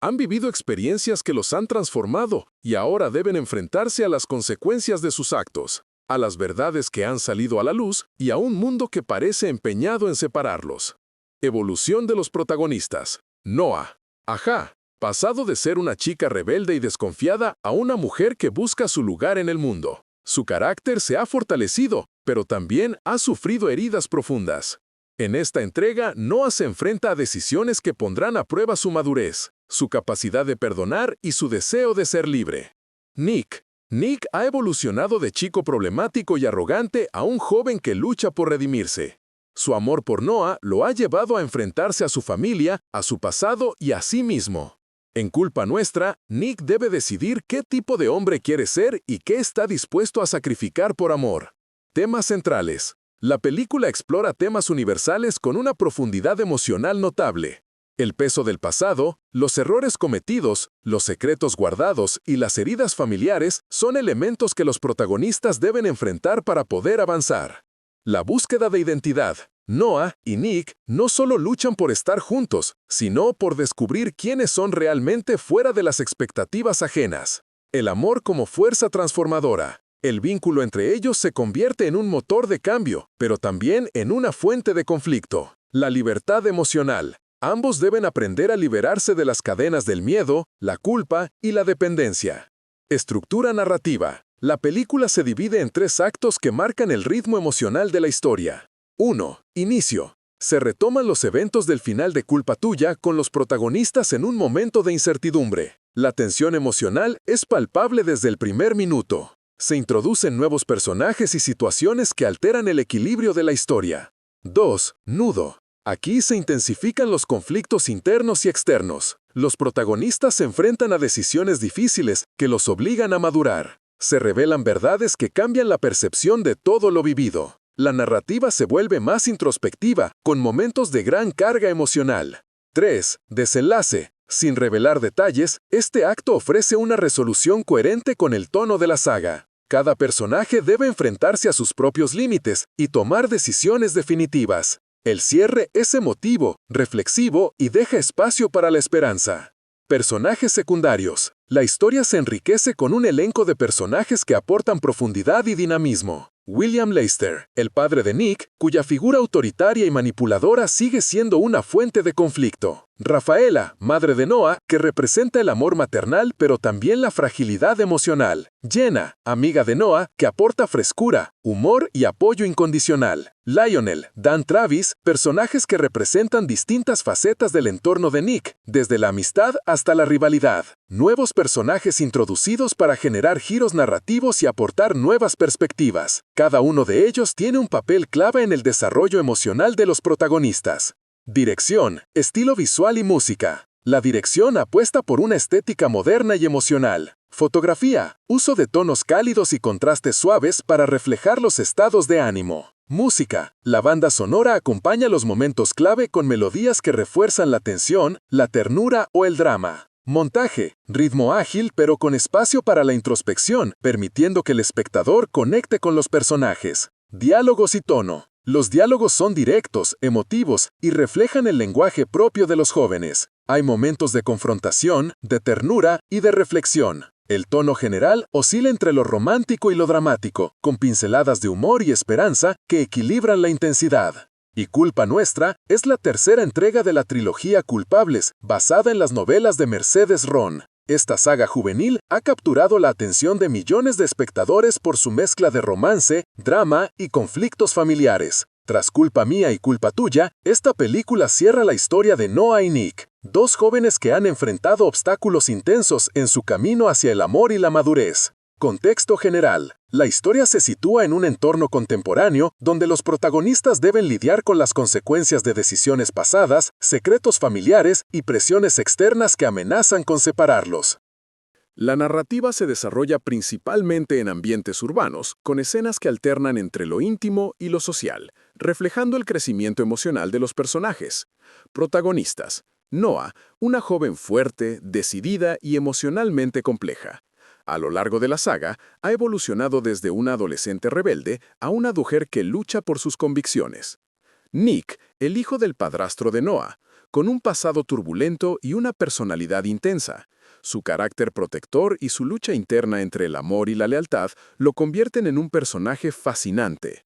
Han vivido experiencias que los han transformado y ahora deben enfrentarse a las consecuencias de sus actos, a las verdades que han salido a la luz y a un mundo que parece empeñado en separarlos. Evolución de los protagonistas. Noah. Ajá. Pasado de ser una chica rebelde y desconfiada a una mujer que busca su lugar en el mundo. Su carácter se ha fortalecido, pero también ha sufrido heridas profundas. En esta entrega, Noah se enfrenta a decisiones que pondrán a prueba su madurez, su capacidad de perdonar y su deseo de ser libre. Nick. Nick ha evolucionado de chico problemático y arrogante a un joven que lucha por redimirse. Su amor por Noah lo ha llevado a enfrentarse a su familia, a su pasado y a sí mismo. En Culpa Nuestra, Nick debe decidir qué tipo de hombre quiere ser y qué está dispuesto a sacrificar por amor. Temas centrales. La película explora temas universales con una profundidad emocional notable. El peso del pasado, los errores cometidos, los secretos guardados y las heridas familiares son elementos que los protagonistas deben enfrentar para poder avanzar. La búsqueda de identidad. Noah y Nick no solo luchan por estar juntos, sino por descubrir quiénes son realmente fuera de las expectativas ajenas. El amor como fuerza transformadora. El vínculo entre ellos se convierte en un motor de cambio, pero también en una fuente de conflicto. La libertad emocional. Ambos deben aprender a liberarse de las cadenas del miedo, la culpa y la dependencia. Estructura narrativa. La película se divide en 3 actos que marcan el ritmo emocional de la historia. 1. Inicio. Se retoman los eventos del final de Culpa Tuya con los protagonistas en un momento de incertidumbre. La tensión emocional es palpable desde el primer minuto. Se introducen nuevos personajes y situaciones que alteran el equilibrio de la historia. 2. Nudo. Aquí se intensifican los conflictos internos y externos. Los protagonistas se enfrentan a decisiones difíciles que los obligan a madurar. Se revelan verdades que cambian la percepción de todo lo vivido. La narrativa se vuelve más introspectiva, con momentos de gran carga emocional. 3. Desenlace. Sin revelar detalles, este acto ofrece una resolución coherente con el tono de la saga. Cada personaje debe enfrentarse a sus propios límites y tomar decisiones definitivas. El cierre es emotivo, reflexivo y deja espacio para la esperanza. Personajes secundarios. La historia se enriquece con un elenco de personajes que aportan profundidad y dinamismo. William Lester, el padre de Nick, cuya figura autoritaria y manipuladora sigue siendo una fuente de conflicto. Rafaela, madre de Noah, que representa el amor maternal pero también la fragilidad emocional. Jenna, amiga de Noah, que aporta frescura, humor y apoyo incondicional. Lionel, Dan Travis, personajes que representan distintas facetas del entorno de Nick, desde la amistad hasta la rivalidad. Nuevos personajes introducidos para generar giros narrativos y aportar nuevas perspectivas. Cada uno de ellos tiene un papel clave en el desarrollo emocional de los protagonistas. Dirección, estilo visual y música. La dirección apuesta por una estética moderna y emocional. Fotografía, uso de tonos cálidos y contrastes suaves para reflejar los estados de ánimo. Música, la banda sonora acompaña los momentos clave con melodías que refuerzan la tensión, la ternura o el drama. Montaje, ritmo ágil pero con espacio para la introspección, permitiendo que el espectador conecte con los personajes. Diálogos y tono. Los diálogos son directos, emotivos y reflejan el lenguaje propio de los jóvenes. Hay momentos de confrontación, de ternura y de reflexión. El tono general oscila entre lo romántico y lo dramático, con pinceladas de humor y esperanza que equilibran la intensidad. Y Culpa Nuestra es la tercera entrega de la trilogía Culpables, basada en las novelas de Mercedes Ron. Esta saga juvenil ha capturado la atención de millones de espectadores por su mezcla de romance, drama y conflictos familiares. Tras Culpa Mía y Culpa Tuya, esta película cierra la historia de Noah y Nick, dos jóvenes que han enfrentado obstáculos intensos en su camino hacia el amor y la madurez. Contexto general. La historia se sitúa en un entorno contemporáneo donde los protagonistas deben lidiar con las consecuencias de decisiones pasadas, secretos familiares y presiones externas que amenazan con separarlos. La narrativa se desarrolla principalmente en ambientes urbanos, con escenas que alternan entre lo íntimo y lo social, reflejando el crecimiento emocional de los personajes. Protagonistas. Noah, una joven fuerte, decidida y emocionalmente compleja. A lo largo de la saga, ha evolucionado desde una adolescente rebelde a una mujer que lucha por sus convicciones. Nick, el hijo del padrastro de Noah, con un pasado turbulento y una personalidad intensa. Su carácter protector y su lucha interna entre el amor y la lealtad lo convierten en un personaje fascinante.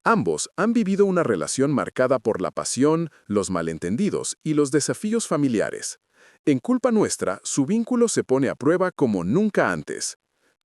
Ambos han vivido una relación marcada por la pasión, los malentendidos y los desafíos familiares. En Culpa Nuestra, su vínculo se pone a prueba como nunca antes.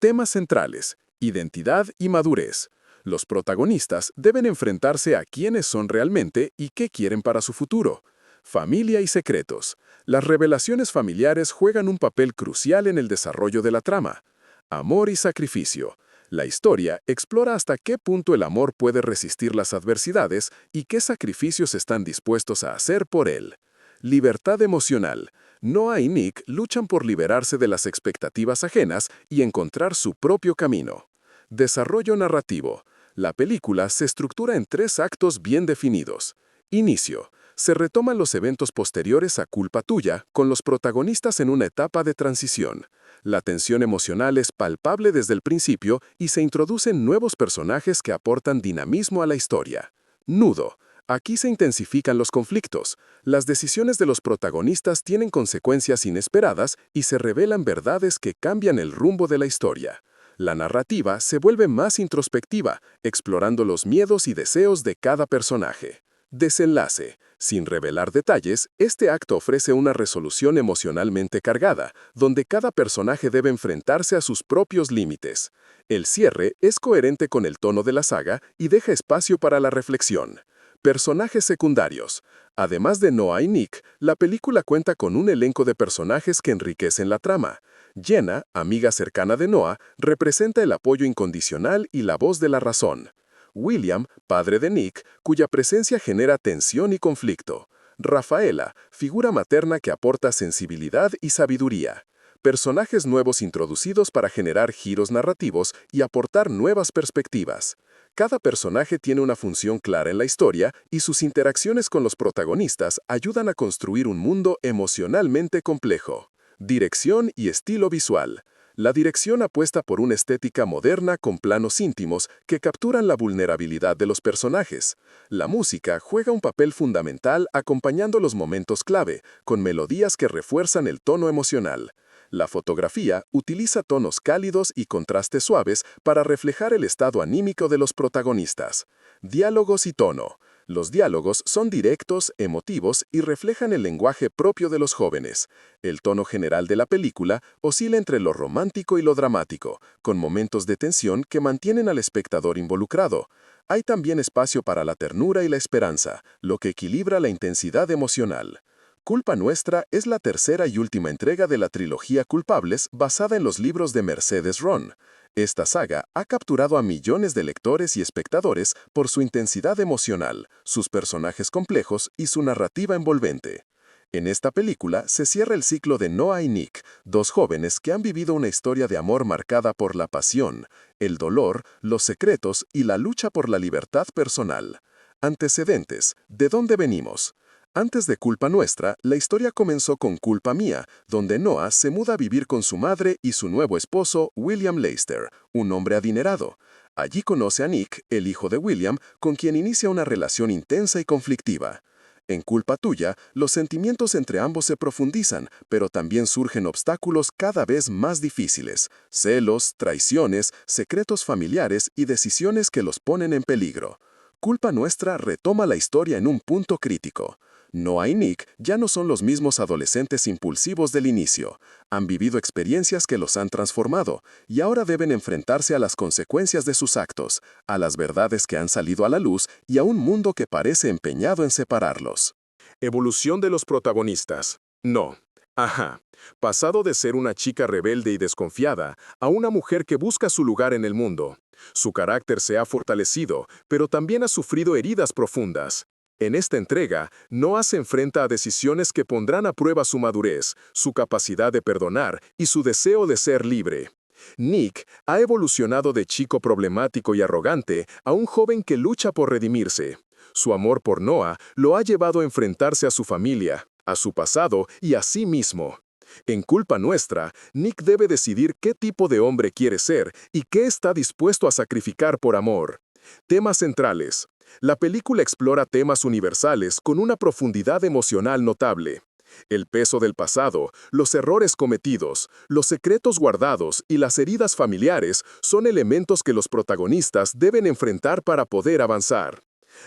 Temas centrales: identidad y madurez. Los protagonistas deben enfrentarse a quiénes son realmente y qué quieren para su futuro. Familia y secretos. Las revelaciones familiares juegan un papel crucial en el desarrollo de la trama. Amor y sacrificio. La historia explora hasta qué punto el amor puede resistir las adversidades y qué sacrificios están dispuestos a hacer por él. Libertad emocional. Noah y Nick luchan por liberarse de las expectativas ajenas y encontrar su propio camino. Desarrollo narrativo. La película se estructura en 3 actos bien definidos. Inicio. Se retoman los eventos posteriores a Culpa Tuya, con los protagonistas en una etapa de transición. La tensión emocional es palpable desde el principio y se introducen nuevos personajes que aportan dinamismo a la historia. Nudo. Aquí se intensifican los conflictos. Las decisiones de los protagonistas tienen consecuencias inesperadas y se revelan verdades que cambian el rumbo de la historia. La narrativa se vuelve más introspectiva, explorando los miedos y deseos de cada personaje. Desenlace. Sin revelar detalles, este acto ofrece una resolución emocionalmente cargada, donde cada personaje debe enfrentarse a sus propios límites. El cierre es coherente con el tono de la saga y deja espacio para la reflexión. Personajes secundarios. Además de Noah y Nick, la película cuenta con un elenco de personajes que enriquecen la trama. Jenna, amiga cercana de Noah, representa el apoyo incondicional y la voz de la razón. William, padre de Nick, cuya presencia genera tensión y conflicto. Rafaela, figura materna que aporta sensibilidad y sabiduría. Personajes nuevos introducidos para generar giros narrativos y aportar nuevas perspectivas. Cada personaje tiene una función clara en la historia y sus interacciones con los protagonistas ayudan a construir un mundo emocionalmente complejo. Dirección y estilo visual. La dirección apuesta por una estética moderna con planos íntimos que capturan la vulnerabilidad de los personajes. La música juega un papel fundamental acompañando los momentos clave, con melodías que refuerzan el tono emocional. La fotografía utiliza tonos cálidos y contrastes suaves para reflejar el estado anímico de los protagonistas. Diálogos y tono. Los diálogos son directos, emotivos y reflejan el lenguaje propio de los jóvenes. El tono general de la película oscila entre lo romántico y lo dramático, con momentos de tensión que mantienen al espectador involucrado. Hay también espacio para la ternura y la esperanza, lo que equilibra la intensidad emocional. Culpa Nuestra es la tercera y última entrega de la trilogía Culpables basada en los libros de Mercedes Ron. Esta saga ha capturado a millones de lectores y espectadores por su intensidad emocional, sus personajes complejos y su narrativa envolvente. En esta película se cierra el ciclo de Noah y Nick, dos jóvenes que han vivido una historia de amor marcada por la pasión, el dolor, los secretos y la lucha por la libertad personal. Antecedentes. ¿De dónde venimos? Antes de Culpa Nuestra, la historia comenzó con Culpa Mía, donde Noah se muda a vivir con su madre y su nuevo esposo, William Lester, un hombre adinerado. Allí conoce a Nick, el hijo de William, con quien inicia una relación intensa y conflictiva. En Culpa Tuya, los sentimientos entre ambos se profundizan, pero también surgen obstáculos cada vez más difíciles: celos, traiciones, secretos familiares y decisiones que los ponen en peligro. Culpa Nuestra retoma la historia en un punto crítico. Noah y Nick ya no son los mismos adolescentes impulsivos del inicio. Han vivido experiencias que los han transformado y ahora deben enfrentarse a las consecuencias de sus actos, a las verdades que han salido a la luz y a un mundo que parece empeñado en separarlos. Evolución de los protagonistas. No. Ajá. Pasado de ser una chica rebelde y desconfiada a una mujer que busca su lugar en el mundo. Su carácter se ha fortalecido, pero también ha sufrido heridas profundas. En esta entrega, Noah se enfrenta a decisiones que pondrán a prueba su madurez, su capacidad de perdonar y su deseo de ser libre. Nick ha evolucionado de chico problemático y arrogante a un joven que lucha por redimirse. Su amor por Noah lo ha llevado a enfrentarse a su familia, a su pasado y a sí mismo. En Culpa Nuestra, Nick debe decidir qué tipo de hombre quiere ser y qué está dispuesto a sacrificar por amor. Temas centrales. La película explora temas universales con una profundidad emocional notable. El peso del pasado, los errores cometidos, los secretos guardados y las heridas familiares son elementos que los protagonistas deben enfrentar para poder avanzar.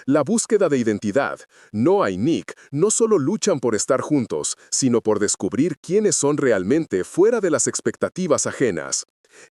La búsqueda de identidad. Noah y Nick no solo luchan por estar juntos, sino por descubrir quiénes son realmente fuera de las expectativas ajenas.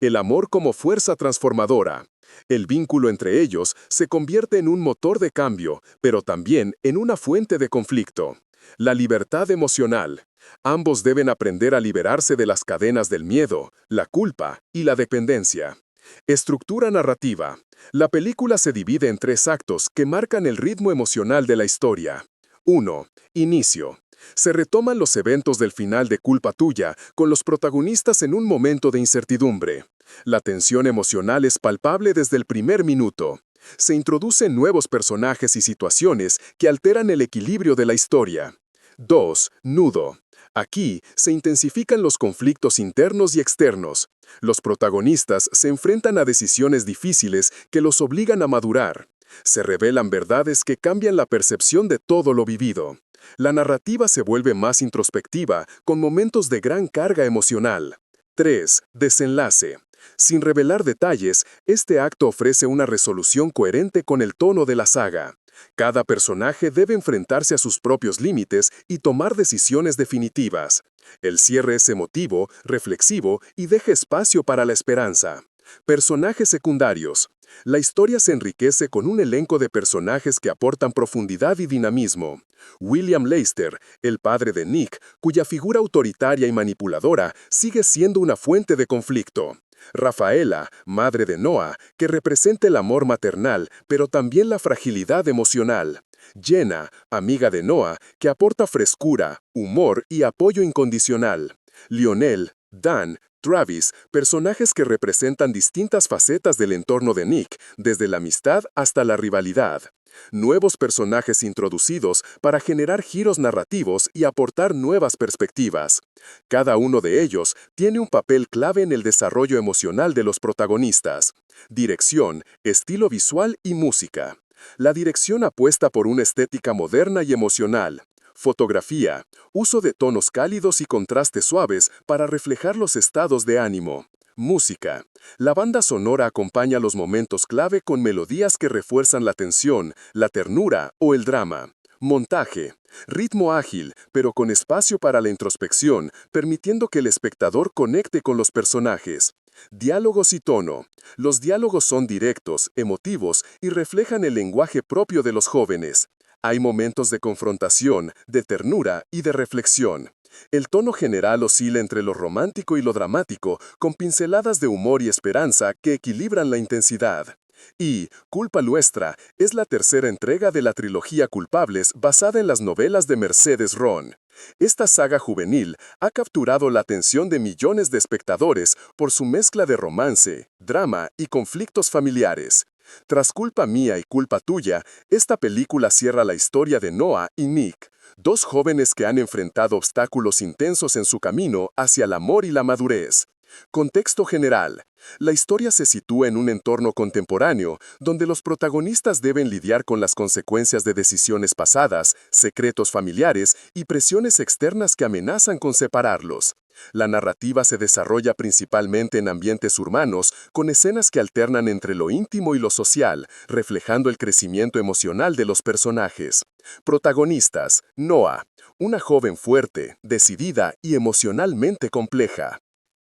El amor como fuerza transformadora. El vínculo entre ellos se convierte en un motor de cambio, pero también en una fuente de conflicto. La libertad emocional. Ambos deben aprender a liberarse de las cadenas del miedo, la culpa y la dependencia. Estructura narrativa. La película se divide en 3 actos que marcan el ritmo emocional de la historia. 1. Inicio. Se retoman los eventos del final de Culpa Tuya, con los protagonistas en un momento de incertidumbre. La tensión emocional es palpable desde el primer minuto. Se introducen nuevos personajes y situaciones que alteran el equilibrio de la historia. 2. Nudo. Aquí se intensifican los conflictos internos y externos. Los protagonistas se enfrentan a decisiones difíciles que los obligan a madurar. Se revelan verdades que cambian la percepción de todo lo vivido. La narrativa se vuelve más introspectiva, con momentos de gran carga emocional. 3. Desenlace. Sin revelar detalles, este acto ofrece una resolución coherente con el tono de la saga. Cada personaje debe enfrentarse a sus propios límites y tomar decisiones definitivas. El cierre es emotivo, reflexivo y deja espacio para la esperanza. Personajes secundarios. La historia se enriquece con un elenco de personajes que aportan profundidad y dinamismo. William Lester, el padre de Nick, cuya figura autoritaria y manipuladora sigue siendo una fuente de conflicto. Rafaela, madre de Noah, que representa el amor maternal, pero también la fragilidad emocional. Jenna, amiga de Noah, que aporta frescura, humor y apoyo incondicional. Lionel, Dan, Travis, personajes que representan distintas facetas del entorno de Nick, desde la amistad hasta la rivalidad. Nuevos personajes introducidos para generar giros narrativos y aportar nuevas perspectivas. Cada uno de ellos tiene un papel clave en el desarrollo emocional de los protagonistas. Dirección, estilo visual y música. La dirección apuesta por una estética moderna y emocional. Fotografía, uso de tonos cálidos y contrastes suaves para reflejar los estados de ánimo. Música. La banda sonora acompaña los momentos clave con melodías que refuerzan la tensión, la ternura o el drama. Montaje. Ritmo ágil, pero con espacio para la introspección, permitiendo que el espectador conecte con los personajes. Diálogos y tono. Los diálogos son directos, emotivos y reflejan el lenguaje propio de los jóvenes. Hay momentos de confrontación, de ternura y de reflexión. El tono general oscila entre lo romántico y lo dramático, con pinceladas de humor y esperanza que equilibran la intensidad. Y Culpa Nuestra es la tercera entrega de la trilogía Culpables basada en las novelas de Mercedes Ron. Esta saga juvenil ha capturado la atención de millones de espectadores por su mezcla de romance, drama y conflictos familiares. Tras Culpa Mía y Culpa Tuya, esta película cierra la historia de Noah y Nick, dos jóvenes que han enfrentado obstáculos intensos en su camino hacia el amor y la madurez. Contexto general. La historia se sitúa en un entorno contemporáneo, donde los protagonistas deben lidiar con las consecuencias de decisiones pasadas, secretos familiares y presiones externas que amenazan con separarlos. La narrativa se desarrolla principalmente en ambientes urbanos, con escenas que alternan entre lo íntimo y lo social, reflejando el crecimiento emocional de los personajes. Protagonistas: Noah, una joven fuerte, decidida y emocionalmente compleja.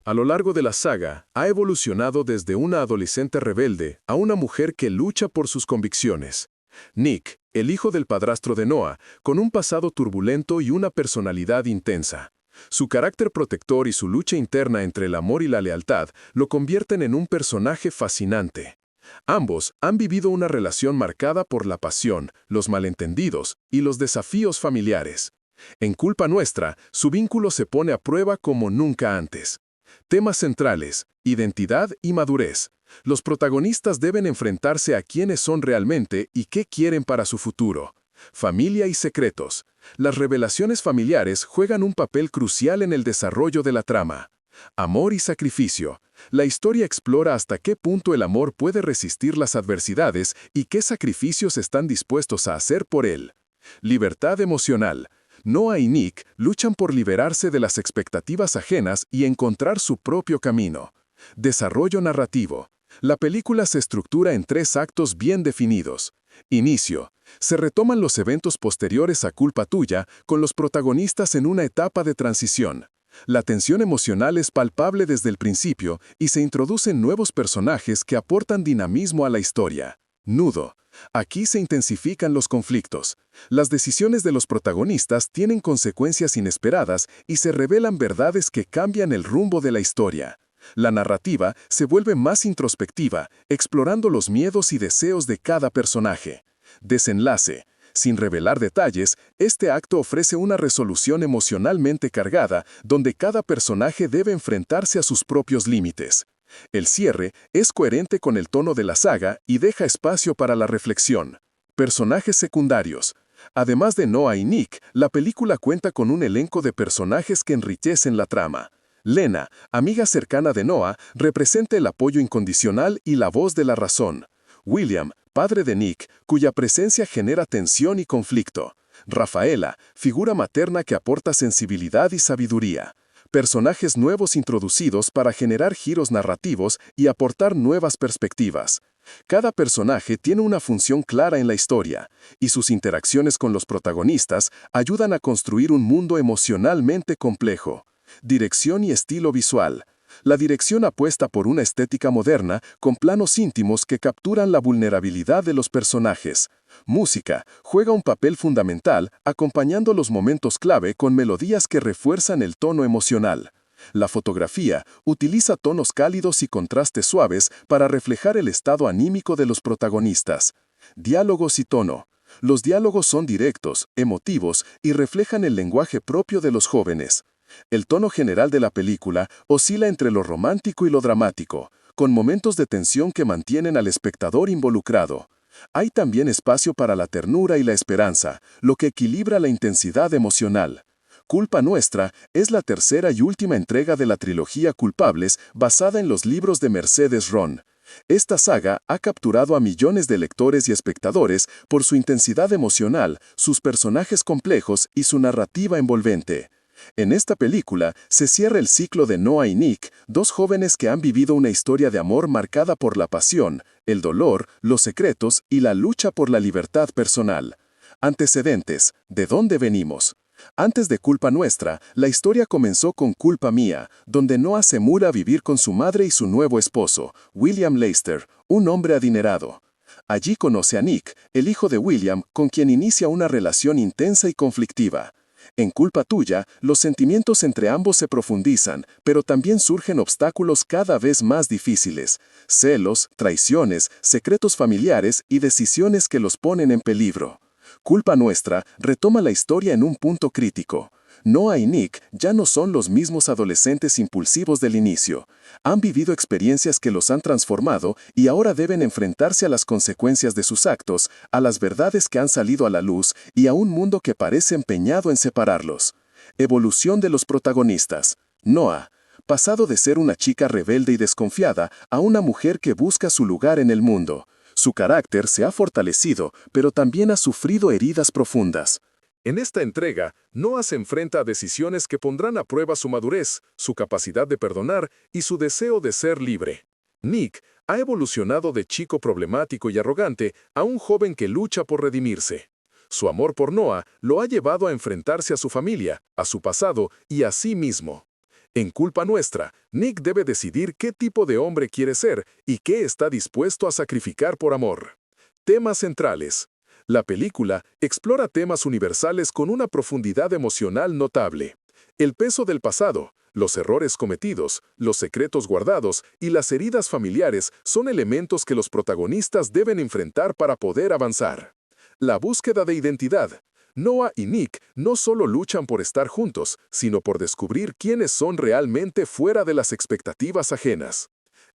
A lo largo de la saga, ha evolucionado desde una adolescente rebelde a una mujer que lucha por sus convicciones. Nick, el hijo del padrastro de Noah, con un pasado turbulento y una personalidad intensa. Su carácter protector y su lucha interna entre el amor y la lealtad lo convierten en un personaje fascinante. Ambos han vivido una relación marcada por la pasión, los malentendidos y los desafíos familiares. En Culpa Nuestra, su vínculo se pone a prueba como nunca antes. Temas centrales: identidad y madurez. Los protagonistas deben enfrentarse a quiénes son realmente y qué quieren para su futuro. Familia y secretos. Las revelaciones familiares juegan un papel crucial en el desarrollo de la trama. Amor y sacrificio. La historia explora hasta qué punto el amor puede resistir las adversidades y qué sacrificios están dispuestos a hacer por él. Libertad emocional. Noah y Nick luchan por liberarse de las expectativas ajenas y encontrar su propio camino. Desarrollo narrativo. La película se estructura en 3 actos bien definidos. Inicio. Se retoman los eventos posteriores a Culpa Tuya, con los protagonistas en una etapa de transición. La tensión emocional es palpable desde el principio y se introducen nuevos personajes que aportan dinamismo a la historia. Nudo. Aquí se intensifican los conflictos. Las decisiones de los protagonistas tienen consecuencias inesperadas y se revelan verdades que cambian el rumbo de la historia. La narrativa se vuelve más introspectiva, explorando los miedos y deseos de cada personaje. Desenlace. Sin revelar detalles, este acto ofrece una resolución emocionalmente cargada, donde cada personaje debe enfrentarse a sus propios límites. El cierre es coherente con el tono de la saga y deja espacio para la reflexión. Personajes secundarios. Además de Noah y Nick, la película cuenta con un elenco de personajes que enriquecen la trama. Lena, amiga cercana de Noah, representa el apoyo incondicional y la voz de la razón. William, padre de Nick, cuya presencia genera tensión y conflicto. Rafaela, figura materna que aporta sensibilidad y sabiduría. Personajes nuevos introducidos para generar giros narrativos y aportar nuevas perspectivas. Cada personaje tiene una función clara en la historia, y sus interacciones con los protagonistas ayudan a construir un mundo emocionalmente complejo. Dirección y estilo visual. La dirección apuesta por una estética moderna con planos íntimos que capturan la vulnerabilidad de los personajes. Música juega un papel fundamental acompañando los momentos clave con melodías que refuerzan el tono emocional. La fotografía utiliza tonos cálidos y contrastes suaves para reflejar el estado anímico de los protagonistas. Diálogos y tono. Los diálogos son directos, emotivos y reflejan el lenguaje propio de los jóvenes. El tono general de la película oscila entre lo romántico y lo dramático, con momentos de tensión que mantienen al espectador involucrado. Hay también espacio para la ternura y la esperanza, lo que equilibra la intensidad emocional. Culpa Nuestra es la tercera y última entrega de la trilogía Culpables basada en los libros de Mercedes Ron. Esta saga ha capturado a millones de lectores y espectadores por su intensidad emocional, sus personajes complejos y su narrativa envolvente. En esta película se cierra el ciclo de Noah y Nick, dos jóvenes que han vivido una historia de amor marcada por la pasión, el dolor, los secretos y la lucha por la libertad personal. Antecedentes: ¿de dónde venimos? Antes de Culpa Nuestra, la historia comenzó con Culpa Mía, donde Noah se muda a vivir con su madre y su nuevo esposo, William Lester, un hombre adinerado. Allí conoce a Nick, el hijo de William, con quien inicia una relación intensa y conflictiva. En Culpa Tuya, los sentimientos entre ambos se profundizan, pero también surgen obstáculos cada vez más difíciles: celos, traiciones, secretos familiares y decisiones que los ponen en peligro. Culpa Nuestra retoma la historia en un punto crítico. Noah y Nick ya no son los mismos adolescentes impulsivos del inicio. Han vivido experiencias que los han transformado y ahora deben enfrentarse a las consecuencias de sus actos, a las verdades que han salido a la luz y a un mundo que parece empeñado en separarlos. Evolución de los protagonistas. Noah, pasado de ser una chica rebelde y desconfiada a una mujer que busca su lugar en el mundo. Su carácter se ha fortalecido, pero también ha sufrido heridas profundas. En esta entrega, Noah se enfrenta a decisiones que pondrán a prueba su madurez, su capacidad de perdonar y su deseo de ser libre. Nick ha evolucionado de chico problemático y arrogante a un joven que lucha por redimirse. Su amor por Noah lo ha llevado a enfrentarse a su familia, a su pasado y a sí mismo. En Culpa Nuestra, Nick debe decidir qué tipo de hombre quiere ser y qué está dispuesto a sacrificar por amor. Temas centrales. La película explora temas universales con una profundidad emocional notable. El peso del pasado, los errores cometidos, los secretos guardados y las heridas familiares son elementos que los protagonistas deben enfrentar para poder avanzar. La búsqueda de identidad. Noah y Nick no solo luchan por estar juntos, sino por descubrir quiénes son realmente fuera de las expectativas ajenas.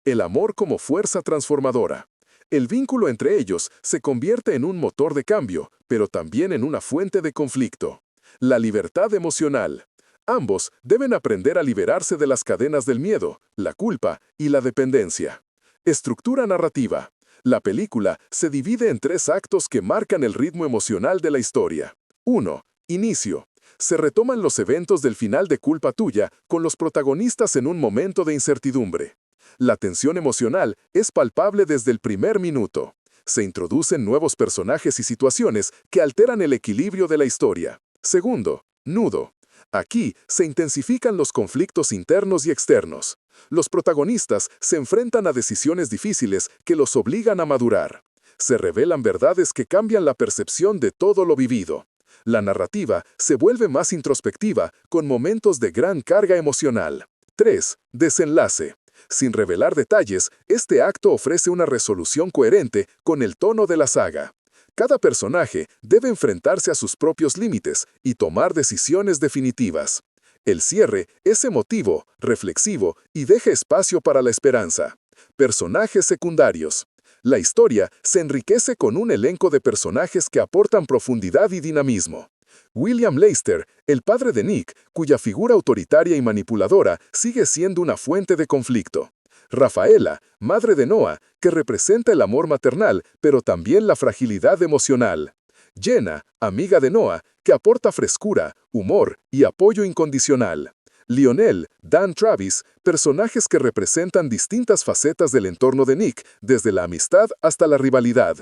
El amor como fuerza transformadora. El vínculo entre ellos se convierte en un motor de cambio, pero también en una fuente de conflicto. La libertad emocional. Ambos deben aprender a liberarse de las cadenas del miedo, la culpa y la dependencia. Estructura narrativa. La película se divide en 3 actos que marcan el ritmo emocional de la historia. 1. Inicio. Se retoman los eventos del final de Culpa Tuya con los protagonistas en un momento de incertidumbre. La tensión emocional es palpable desde el primer minuto. Se introducen nuevos personajes y situaciones que alteran el equilibrio de la historia. Segundo, nudo. Aquí se intensifican los conflictos internos y externos. Los protagonistas se enfrentan a decisiones difíciles que los obligan a madurar. Se revelan verdades que cambian la percepción de todo lo vivido. La narrativa se vuelve más introspectiva, con momentos de gran carga emocional. 3. Desenlace. Sin revelar detalles, este acto ofrece una resolución coherente con el tono de la saga. Cada personaje debe enfrentarse a sus propios límites y tomar decisiones definitivas. El cierre es emotivo, reflexivo y deja espacio para la esperanza. Personajes secundarios. La historia se enriquece con un elenco de personajes que aportan profundidad y dinamismo. William Lester, el padre de Nick, cuya figura autoritaria y manipuladora sigue siendo una fuente de conflicto. Rafaela, madre de Noah, que representa el amor maternal, pero también la fragilidad emocional. Jenna, amiga de Noah, que aporta frescura, humor y apoyo incondicional. Lionel, Dan Travis, personajes que representan distintas facetas del entorno de Nick, desde la amistad hasta la rivalidad.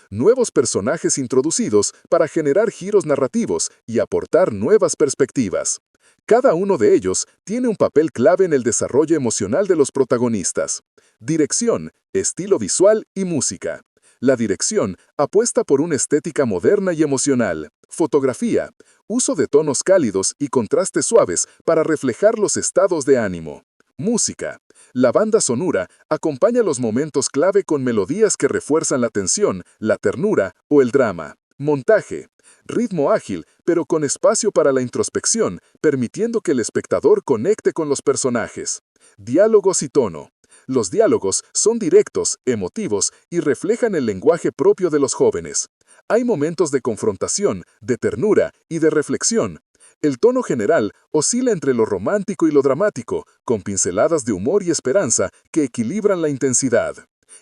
Nuevos personajes introducidos para generar giros narrativos y aportar nuevas perspectivas. Cada uno de ellos tiene un papel clave en el desarrollo emocional de los protagonistas. Dirección, estilo visual y música. La dirección apuesta por una estética moderna y emocional. Fotografía. Uso de tonos cálidos y contrastes suaves para reflejar los estados de ánimo. Música. La banda sonora acompaña los momentos clave con melodías que refuerzan la tensión, la ternura o el drama. Montaje. Ritmo ágil, pero con espacio para la introspección, permitiendo que el espectador conecte con los personajes. Diálogos y tono. Los diálogos son directos, emotivos y reflejan el lenguaje propio de los jóvenes. Hay momentos de confrontación, de ternura y de reflexión. El tono general oscila entre lo romántico y lo dramático, con pinceladas de humor y esperanza que equilibran la intensidad.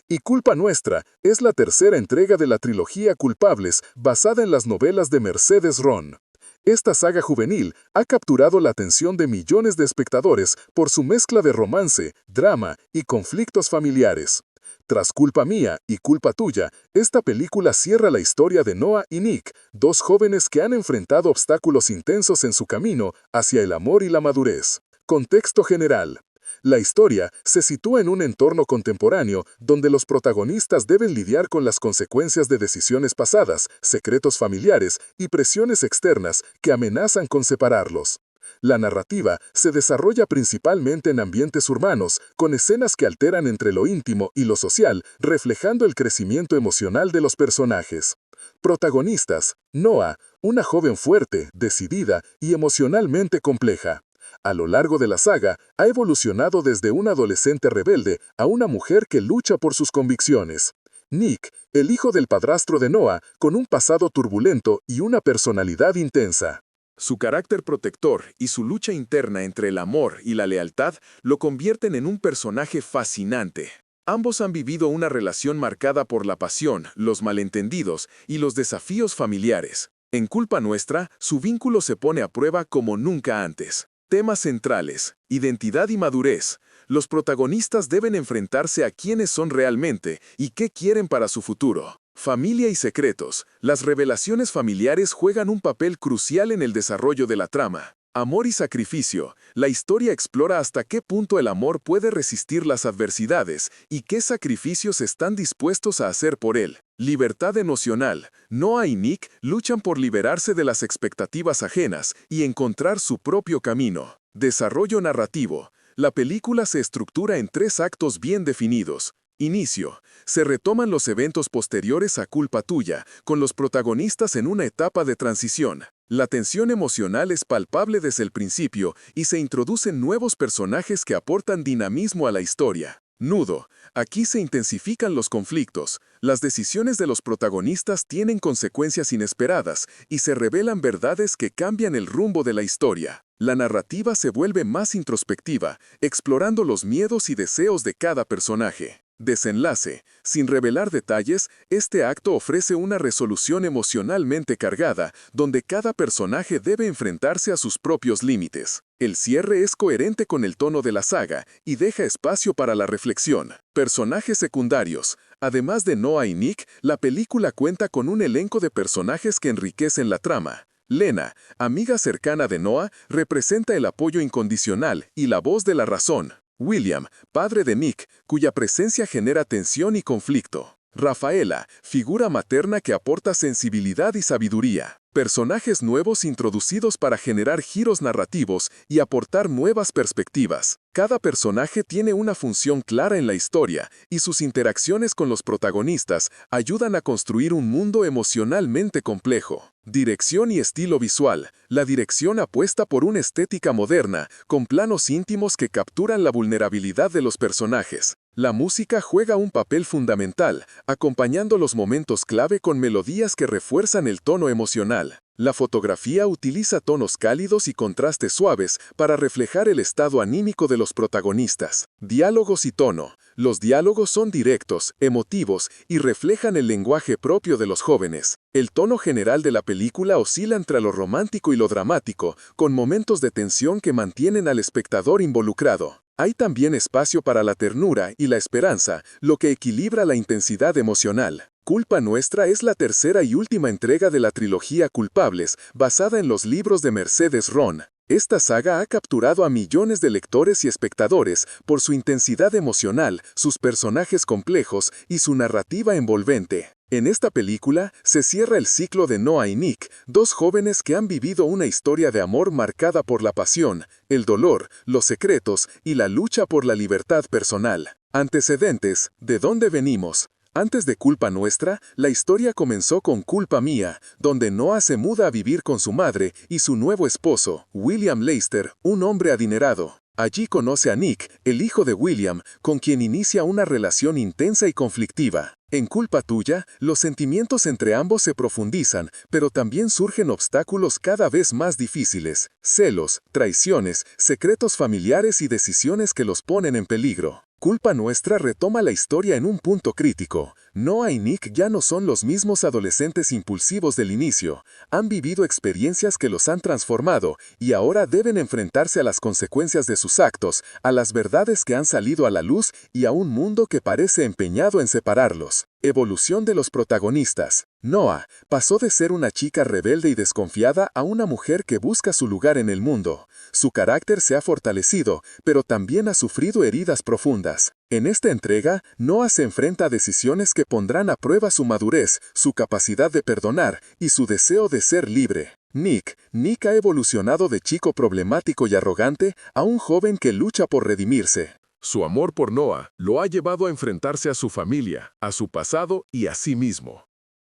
Y Culpa Nuestra es la tercera entrega de la trilogía Culpables basada en las novelas de Mercedes Ron. Esta saga juvenil ha capturado la atención de millones de espectadores por su mezcla de romance, drama y conflictos familiares. Tras Culpa Mía y Culpa Tuya, esta película cierra la historia de Noah y Nick, dos jóvenes que han enfrentado obstáculos intensos en su camino hacia el amor y la madurez. Contexto general. La historia se sitúa en un entorno contemporáneo donde los protagonistas deben lidiar con las consecuencias de decisiones pasadas, secretos familiares y presiones externas que amenazan con separarlos. La narrativa se desarrolla principalmente en ambientes urbanos, con escenas que alternan entre lo íntimo y lo social, reflejando el crecimiento emocional de los personajes. Protagonistas: Noah, una joven fuerte, decidida y emocionalmente compleja. A lo largo de la saga, ha evolucionado desde una adolescente rebelde a una mujer que lucha por sus convicciones. Nick, el hijo del padrastro de Noah, con un pasado turbulento y una personalidad intensa. Su carácter protector y su lucha interna entre el amor y la lealtad lo convierten en un personaje fascinante. Ambos han vivido una relación marcada por la pasión, los malentendidos y los desafíos familiares. En Culpa Nuestra, su vínculo se pone a prueba como nunca antes. Temas centrales: identidad y madurez. Los protagonistas deben enfrentarse a quiénes son realmente y qué quieren para su futuro. Familia y secretos. Las revelaciones familiares juegan un papel crucial en el desarrollo de la trama. Amor y sacrificio. La historia explora hasta qué punto el amor puede resistir las adversidades y qué sacrificios están dispuestos a hacer por él. Libertad emocional. Noah y Nick luchan por liberarse de las expectativas ajenas y encontrar su propio camino. Desarrollo narrativo. La película se estructura en 3 actos bien definidos. Inicio. Se retoman los eventos posteriores a Culpa Tuya, con los protagonistas en una etapa de transición. La tensión emocional es palpable desde el principio y se introducen nuevos personajes que aportan dinamismo a la historia. Nudo. Aquí se intensifican los conflictos. Las decisiones de los protagonistas tienen consecuencias inesperadas y se revelan verdades que cambian el rumbo de la historia. La narrativa se vuelve más introspectiva, explorando los miedos y deseos de cada personaje. Desenlace. Sin revelar detalles, este acto ofrece una resolución emocionalmente cargada, donde cada personaje debe enfrentarse a sus propios límites. El cierre es coherente con el tono de la saga y deja espacio para la reflexión. Personajes secundarios. Además de Noah y Nick, la película cuenta con un elenco de personajes que enriquecen la trama. Lena, amiga cercana de Noah, representa el apoyo incondicional y la voz de la razón. William, padre de Nick, cuya presencia genera tensión y conflicto. Rafaela, figura materna que aporta sensibilidad y sabiduría. Personajes nuevos introducidos para generar giros narrativos y aportar nuevas perspectivas. Cada personaje tiene una función clara en la historia y sus interacciones con los protagonistas ayudan a construir un mundo emocionalmente complejo. Dirección y estilo visual. La dirección apuesta por una estética moderna, con planos íntimos que capturan la vulnerabilidad de los personajes. La música juega un papel fundamental, acompañando los momentos clave con melodías que refuerzan el tono emocional. La fotografía utiliza tonos cálidos y contrastes suaves para reflejar el estado anímico de los protagonistas. Diálogos y tono. Los diálogos son directos, emotivos y reflejan el lenguaje propio de los jóvenes. El tono general de la película oscila entre lo romántico y lo dramático, con momentos de tensión que mantienen al espectador involucrado. Hay también espacio para la ternura y la esperanza, lo que equilibra la intensidad emocional. Culpa Nuestra es la tercera y última entrega de la trilogía Culpables, basada en los libros de Mercedes Ron. Esta saga ha capturado a millones de lectores y espectadores por su intensidad emocional, sus personajes complejos y su narrativa envolvente. En esta película se cierra el ciclo de Noah y Nick, dos jóvenes que han vivido una historia de amor marcada por la pasión, el dolor, los secretos y la lucha por la libertad personal. Antecedentes: ¿de dónde venimos? Antes de Culpa Nuestra, la historia comenzó con Culpa Mía, donde Noah se muda a vivir con su madre y su nuevo esposo, William Lester, un hombre adinerado. Allí conoce a Nick, el hijo de William, con quien inicia una relación intensa y conflictiva. En Culpa Tuya, los sentimientos entre ambos se profundizan, pero también surgen obstáculos cada vez más difíciles: celos, traiciones, secretos familiares y decisiones que los ponen en peligro. Culpa Nuestra retoma la historia en un punto crítico. Noah y Nick ya no son los mismos adolescentes impulsivos del inicio. Han vivido experiencias que los han transformado y ahora deben enfrentarse a las consecuencias de sus actos, a las verdades que han salido a la luz y a un mundo que parece empeñado en separarlos. Evolución de los protagonistas. Noah pasó de ser una chica rebelde y desconfiada a una mujer que busca su lugar en el mundo. Su carácter se ha fortalecido, pero también ha sufrido heridas profundas. En esta entrega, Noah se enfrenta a decisiones que pondrán a prueba su madurez, su capacidad de perdonar y su deseo de ser libre. Nick ha evolucionado de chico problemático y arrogante a un joven que lucha por redimirse. Su amor por Noah lo ha llevado a enfrentarse a su familia, a su pasado y a sí mismo.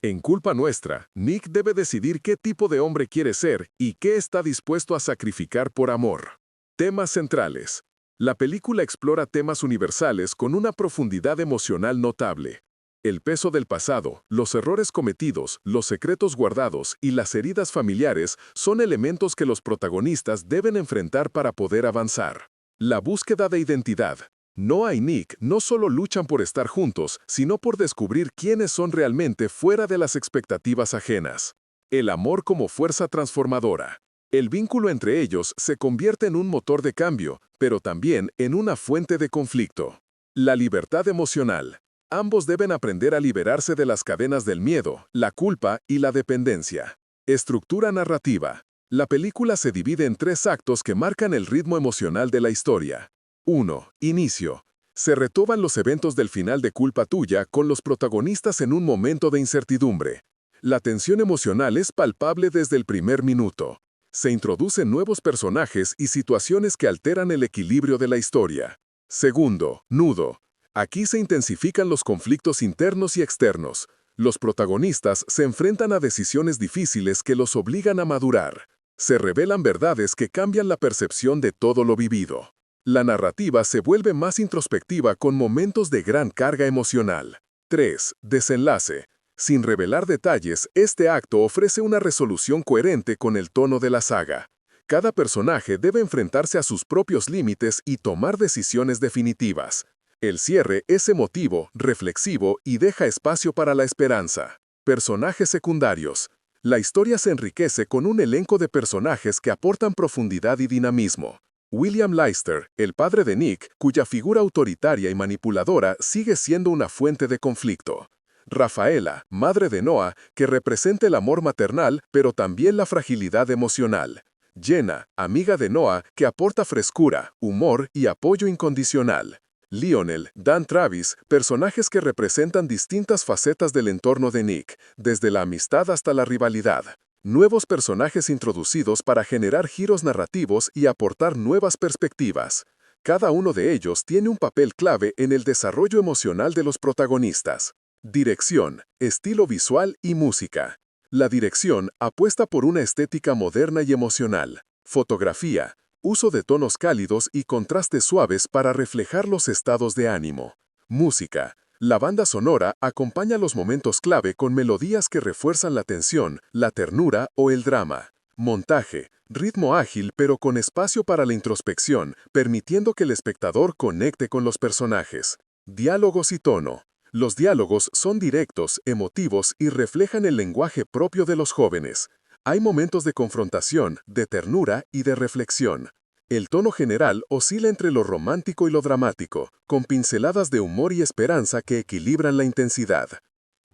En Culpa Nuestra, Nick debe decidir qué tipo de hombre quiere ser y qué está dispuesto a sacrificar por amor. Temas centrales. La película explora temas universales con una profundidad emocional notable. El peso del pasado, los errores cometidos, los secretos guardados y las heridas familiares son elementos que los protagonistas deben enfrentar para poder avanzar. La búsqueda de identidad. Noah y Nick no solo luchan por estar juntos, sino por descubrir quiénes son realmente fuera de las expectativas ajenas. El amor como fuerza transformadora. El vínculo entre ellos se convierte en un motor de cambio, pero también en una fuente de conflicto. La libertad emocional. Ambos deben aprender a liberarse de las cadenas del miedo, la culpa y la dependencia. Estructura narrativa. La película se divide en 3 actos que marcan el ritmo emocional de la historia. 1. Inicio. Se retoman los eventos del final de Culpa Tuya con los protagonistas en un momento de incertidumbre. La tensión emocional es palpable desde el primer minuto. Se introducen nuevos personajes y situaciones que alteran el equilibrio de la historia. Segundo, nudo. Aquí se intensifican los conflictos internos y externos. Los protagonistas se enfrentan a decisiones difíciles que los obligan a madurar. Se revelan verdades que cambian la percepción de todo lo vivido. La narrativa se vuelve más introspectiva con momentos de gran carga emocional. 3. Desenlace. Sin revelar detalles, este acto ofrece una resolución coherente con el tono de la saga. Cada personaje debe enfrentarse a sus propios límites y tomar decisiones definitivas. El cierre es emotivo, reflexivo y deja espacio para la esperanza. Personajes secundarios. La historia se enriquece con un elenco de personajes que aportan profundidad y dinamismo. William Lester, el padre de Nick, cuya figura autoritaria y manipuladora sigue siendo una fuente de conflicto. Rafaela, madre de Noah, que representa el amor maternal, pero también la fragilidad emocional. Jenna, amiga de Noah, que aporta frescura, humor y apoyo incondicional. Lionel, Dan Travis, personajes que representan distintas facetas del entorno de Nick, desde la amistad hasta la rivalidad. Nuevos personajes introducidos para generar giros narrativos y aportar nuevas perspectivas. Cada uno de ellos tiene un papel clave en el desarrollo emocional de los protagonistas. Dirección, estilo visual y música. La dirección apuesta por una estética moderna y emocional. Fotografía. Uso de tonos cálidos y contrastes suaves para reflejar los estados de ánimo. Música. La banda sonora acompaña los momentos clave con melodías que refuerzan la tensión, la ternura o el drama. Montaje. Ritmo ágil pero con espacio para la introspección, permitiendo que el espectador conecte con los personajes. Diálogos y tono. Los diálogos son directos, emotivos y reflejan el lenguaje propio de los jóvenes. Hay momentos de confrontación, de ternura y de reflexión. El tono general oscila entre lo romántico y lo dramático, con pinceladas de humor y esperanza que equilibran la intensidad.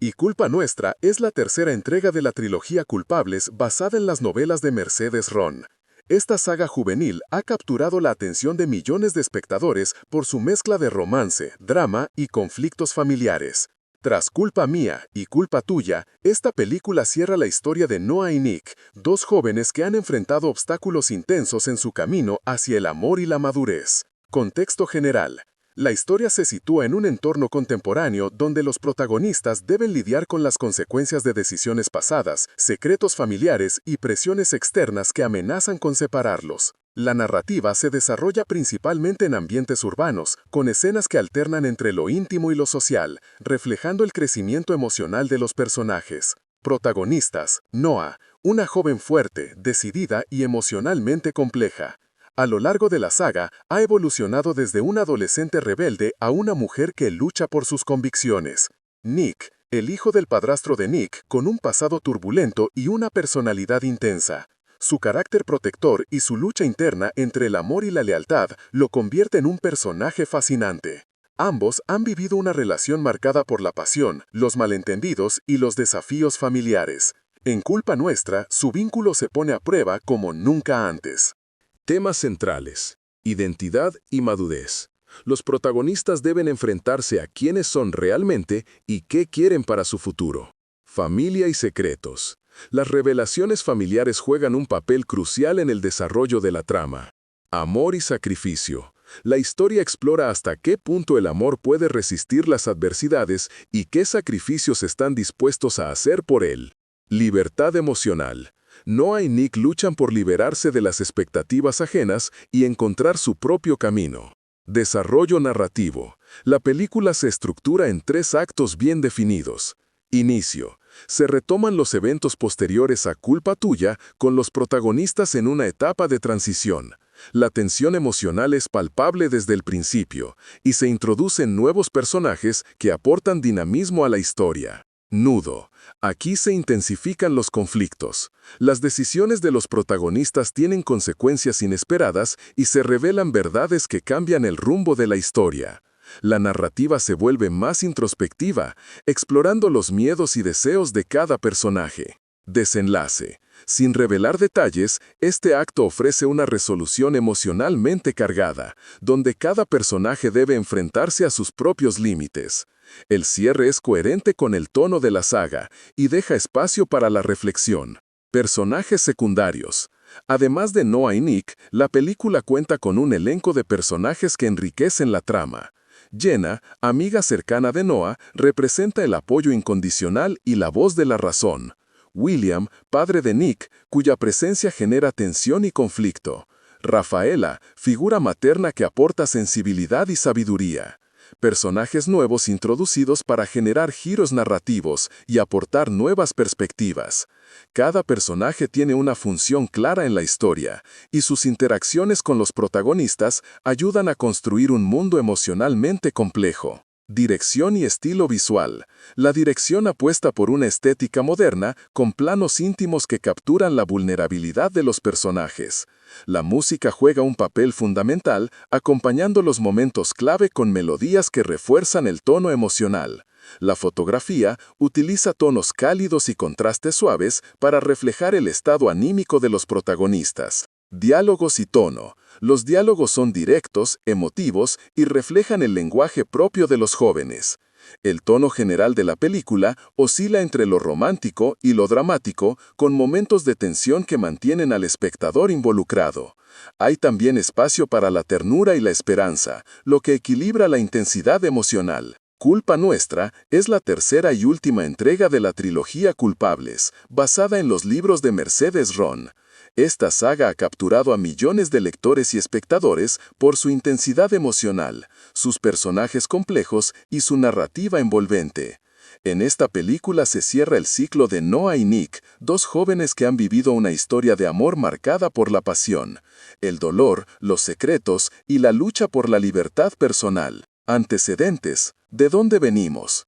Y Culpa Nuestra es la tercera entrega de la trilogía Culpables basada en las novelas de Mercedes Ron. Esta saga juvenil ha capturado la atención de millones de espectadores por su mezcla de romance, drama y conflictos familiares. Tras Culpa Mía y Culpa Tuya, esta película cierra la historia de Noah y Nick, dos jóvenes que han enfrentado obstáculos intensos en su camino hacia el amor y la madurez. Contexto general. La historia se sitúa en un entorno contemporáneo donde los protagonistas deben lidiar con las consecuencias de decisiones pasadas, secretos familiares y presiones externas que amenazan con separarlos. La narrativa se desarrolla principalmente en ambientes urbanos, con escenas que alternan entre lo íntimo y lo social, reflejando el crecimiento emocional de los personajes. Protagonistas: Noah, una joven fuerte, decidida y emocionalmente compleja. A lo largo de la saga, ha evolucionado desde una adolescente rebelde a una mujer que lucha por sus convicciones. Nick, el hijo del padrastro de Nick, con un pasado turbulento y una personalidad intensa. Su carácter protector y su lucha interna entre el amor y la lealtad lo convierte en un personaje fascinante. Ambos han vivido una relación marcada por la pasión, los malentendidos y los desafíos familiares. En Culpa Nuestra, su vínculo se pone a prueba como nunca antes. Temas centrales: identidad y madurez. Los protagonistas deben enfrentarse a quiénes son realmente y qué quieren para su futuro. Familia y secretos. Las revelaciones familiares juegan un papel crucial en el desarrollo de la trama. Amor y sacrificio. La historia explora hasta qué punto el amor puede resistir las adversidades y qué sacrificios están dispuestos a hacer por él. Libertad emocional. Noah y Nick luchan por liberarse de las expectativas ajenas y encontrar su propio camino. Desarrollo narrativo. La película se estructura en 3 actos bien definidos. Inicio. Se retoman los eventos posteriores a Culpa Tuya con los protagonistas en una etapa de transición. La tensión emocional es palpable desde el principio y se introducen nuevos personajes que aportan dinamismo a la historia. Nudo. Aquí se intensifican los conflictos. Las decisiones de los protagonistas tienen consecuencias inesperadas y se revelan verdades que cambian el rumbo de la historia. La narrativa se vuelve más introspectiva, explorando los miedos y deseos de cada personaje. Desenlace. Sin revelar detalles, este acto ofrece una resolución emocionalmente cargada, donde cada personaje debe enfrentarse a sus propios límites. El cierre es coherente con el tono de la saga y deja espacio para la reflexión. Personajes secundarios. Además de Noah y Nick, la película cuenta con un elenco de personajes que enriquecen la trama. Jenna, amiga cercana de Noah, representa el apoyo incondicional y la voz de la razón. William, padre de Nick, cuya presencia genera tensión y conflicto. Rafaela, figura materna que aporta sensibilidad y sabiduría. Personajes nuevos introducidos para generar giros narrativos y aportar nuevas perspectivas. Cada personaje tiene una función clara en la historia, y sus interacciones con los protagonistas ayudan a construir un mundo emocionalmente complejo. Dirección y estilo visual. La dirección apuesta por una estética moderna con planos íntimos que capturan la vulnerabilidad de los personajes. La música juega un papel fundamental, acompañando los momentos clave con melodías que refuerzan el tono emocional. La fotografía utiliza tonos cálidos y contrastes suaves para reflejar el estado anímico de los protagonistas. Diálogos y tono. Los diálogos son directos, emotivos y reflejan el lenguaje propio de los jóvenes. El tono general de la película oscila entre lo romántico y lo dramático, con momentos de tensión que mantienen al espectador involucrado. Hay también espacio para la ternura y la esperanza, lo que equilibra la intensidad emocional. Culpa Nuestra es la tercera y última entrega de la trilogía Culpables, basada en los libros de Mercedes Ron. Esta saga ha capturado a millones de lectores y espectadores por su intensidad emocional, sus personajes complejos y su narrativa envolvente. En esta película se cierra el ciclo de Noah y Nick, dos jóvenes que han vivido una historia de amor marcada por la pasión, el dolor, los secretos y la lucha por la libertad personal. Antecedentes. ¿De dónde venimos?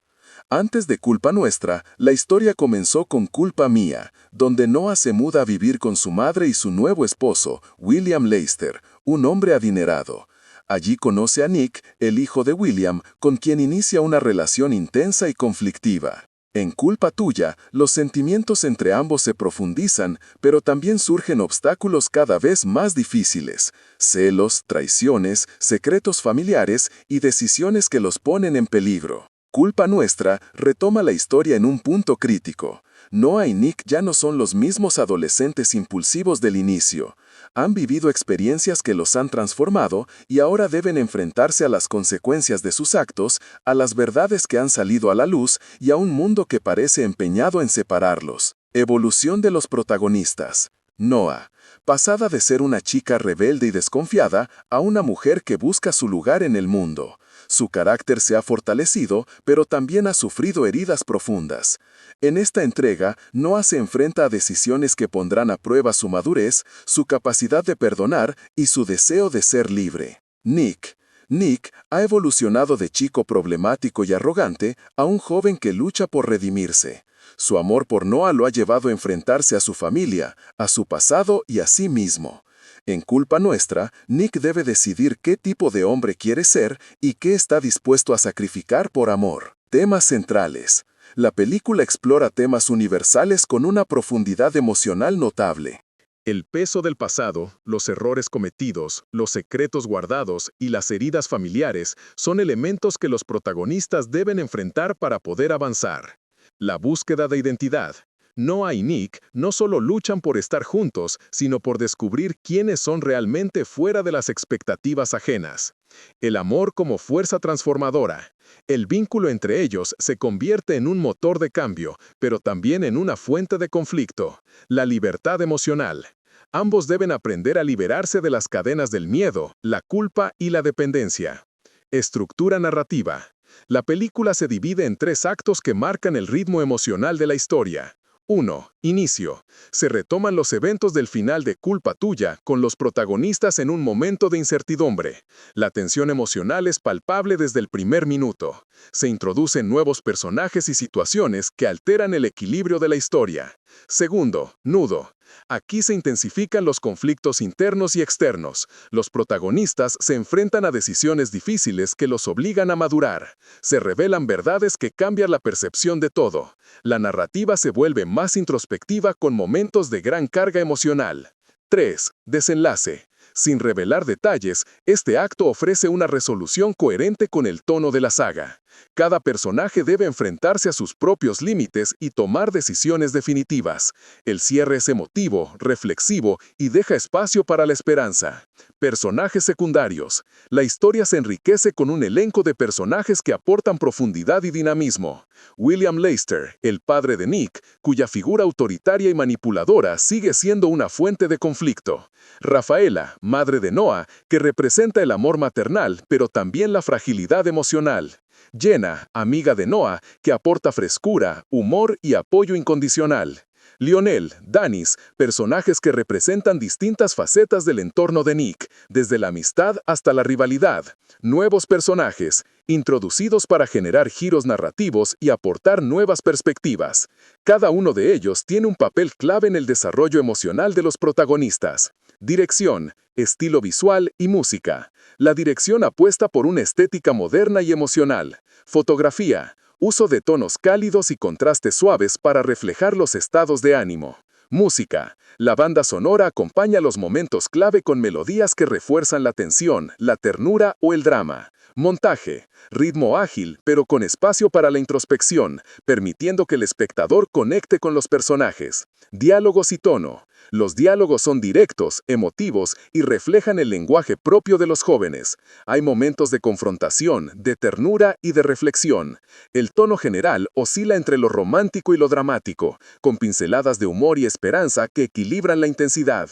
Antes de Culpa Nuestra, la historia comenzó con Culpa Mía, donde Noah se muda a vivir con su madre y su nuevo esposo, William Leister, un hombre adinerado. Allí conoce a Nick, el hijo de William, con quien inicia una relación intensa y conflictiva. En Culpa Tuya, los sentimientos entre ambos se profundizan, pero también surgen obstáculos cada vez más difíciles: celos, traiciones, secretos familiares y decisiones que los ponen en peligro. Culpa Nuestra retoma la historia en un punto crítico. Noah y Nick ya no son los mismos adolescentes impulsivos del inicio. Han vivido experiencias que los han transformado y ahora deben enfrentarse a las consecuencias de sus actos, a las verdades que han salido a la luz y a un mundo que parece empeñado en separarlos. Evolución de los protagonistas. Noah, pasada de ser una chica rebelde y desconfiada a una mujer que busca su lugar en el mundo. Su carácter se ha fortalecido, pero también ha sufrido heridas profundas. En esta entrega, Noah se enfrenta a decisiones que pondrán a prueba su madurez, su capacidad de perdonar y su deseo de ser libre. Nick ha evolucionado de chico problemático y arrogante a un joven que lucha por redimirse. Su amor por Noah lo ha llevado a enfrentarse a su familia, a su pasado y a sí mismo. En Culpa Nuestra, Nick debe decidir qué tipo de hombre quiere ser y qué está dispuesto a sacrificar por amor. Temas centrales. La película explora temas universales con una profundidad emocional notable. El peso del pasado, los errores cometidos, los secretos guardados y las heridas familiares son elementos que los protagonistas deben enfrentar para poder avanzar. La búsqueda de identidad. Noah y Nick no solo luchan por estar juntos, sino por descubrir quiénes son realmente fuera de las expectativas ajenas. El amor como fuerza transformadora. El vínculo entre ellos se convierte en un motor de cambio, pero también en una fuente de conflicto. La libertad emocional. Ambos deben aprender a liberarse de las cadenas del miedo, la culpa y la dependencia. Estructura narrativa. La película se divide en 3 actos que marcan el ritmo emocional de la historia. 1. Inicio. Se retoman los eventos del final de Culpa Tuya con los protagonistas en un momento de incertidumbre. La tensión emocional es palpable desde el primer minuto. Se introducen nuevos personajes y situaciones que alteran el equilibrio de la historia. Segundo, nudo. Aquí se intensifican los conflictos internos y externos. Los protagonistas se enfrentan a decisiones difíciles que los obligan a madurar. Se revelan verdades que cambian la percepción de todo. La narrativa se vuelve más introspectiva con momentos de gran carga emocional. 3. Desenlace. Sin revelar detalles, este acto ofrece una resolución coherente con el tono de la saga. Cada personaje debe enfrentarse a sus propios límites y tomar decisiones definitivas. El cierre es emotivo, reflexivo y deja espacio para la esperanza. Personajes secundarios. La historia se enriquece con un elenco de personajes que aportan profundidad y dinamismo. William Lester, el padre de Nick, cuya figura autoritaria y manipuladora sigue siendo una fuente de conflicto. Rafaela, madre de Noah, que representa el amor maternal, pero también la fragilidad emocional. Jenna, amiga de Noah, que aporta frescura, humor y apoyo incondicional. Lionel, Danis, personajes que representan distintas facetas del entorno de Nick, desde la amistad hasta la rivalidad. Nuevos personajes, introducidos para generar giros narrativos y aportar nuevas perspectivas. Cada uno de ellos tiene un papel clave en el desarrollo emocional de los protagonistas. Dirección, estilo visual y música. La dirección apuesta por una estética moderna y emocional. Fotografía. Uso de tonos cálidos y contrastes suaves para reflejar los estados de ánimo. Música. La banda sonora acompaña los momentos clave con melodías que refuerzan la tensión, la ternura o el drama. Montaje. Ritmo ágil, pero con espacio para la introspección, permitiendo que el espectador conecte con los personajes. Diálogos y tono. Los diálogos son directos, emotivos y reflejan el lenguaje propio de los jóvenes. Hay momentos de confrontación, de ternura y de reflexión. El tono general oscila entre lo romántico y lo dramático, con pinceladas de humor y esperanza que equilibran la intensidad.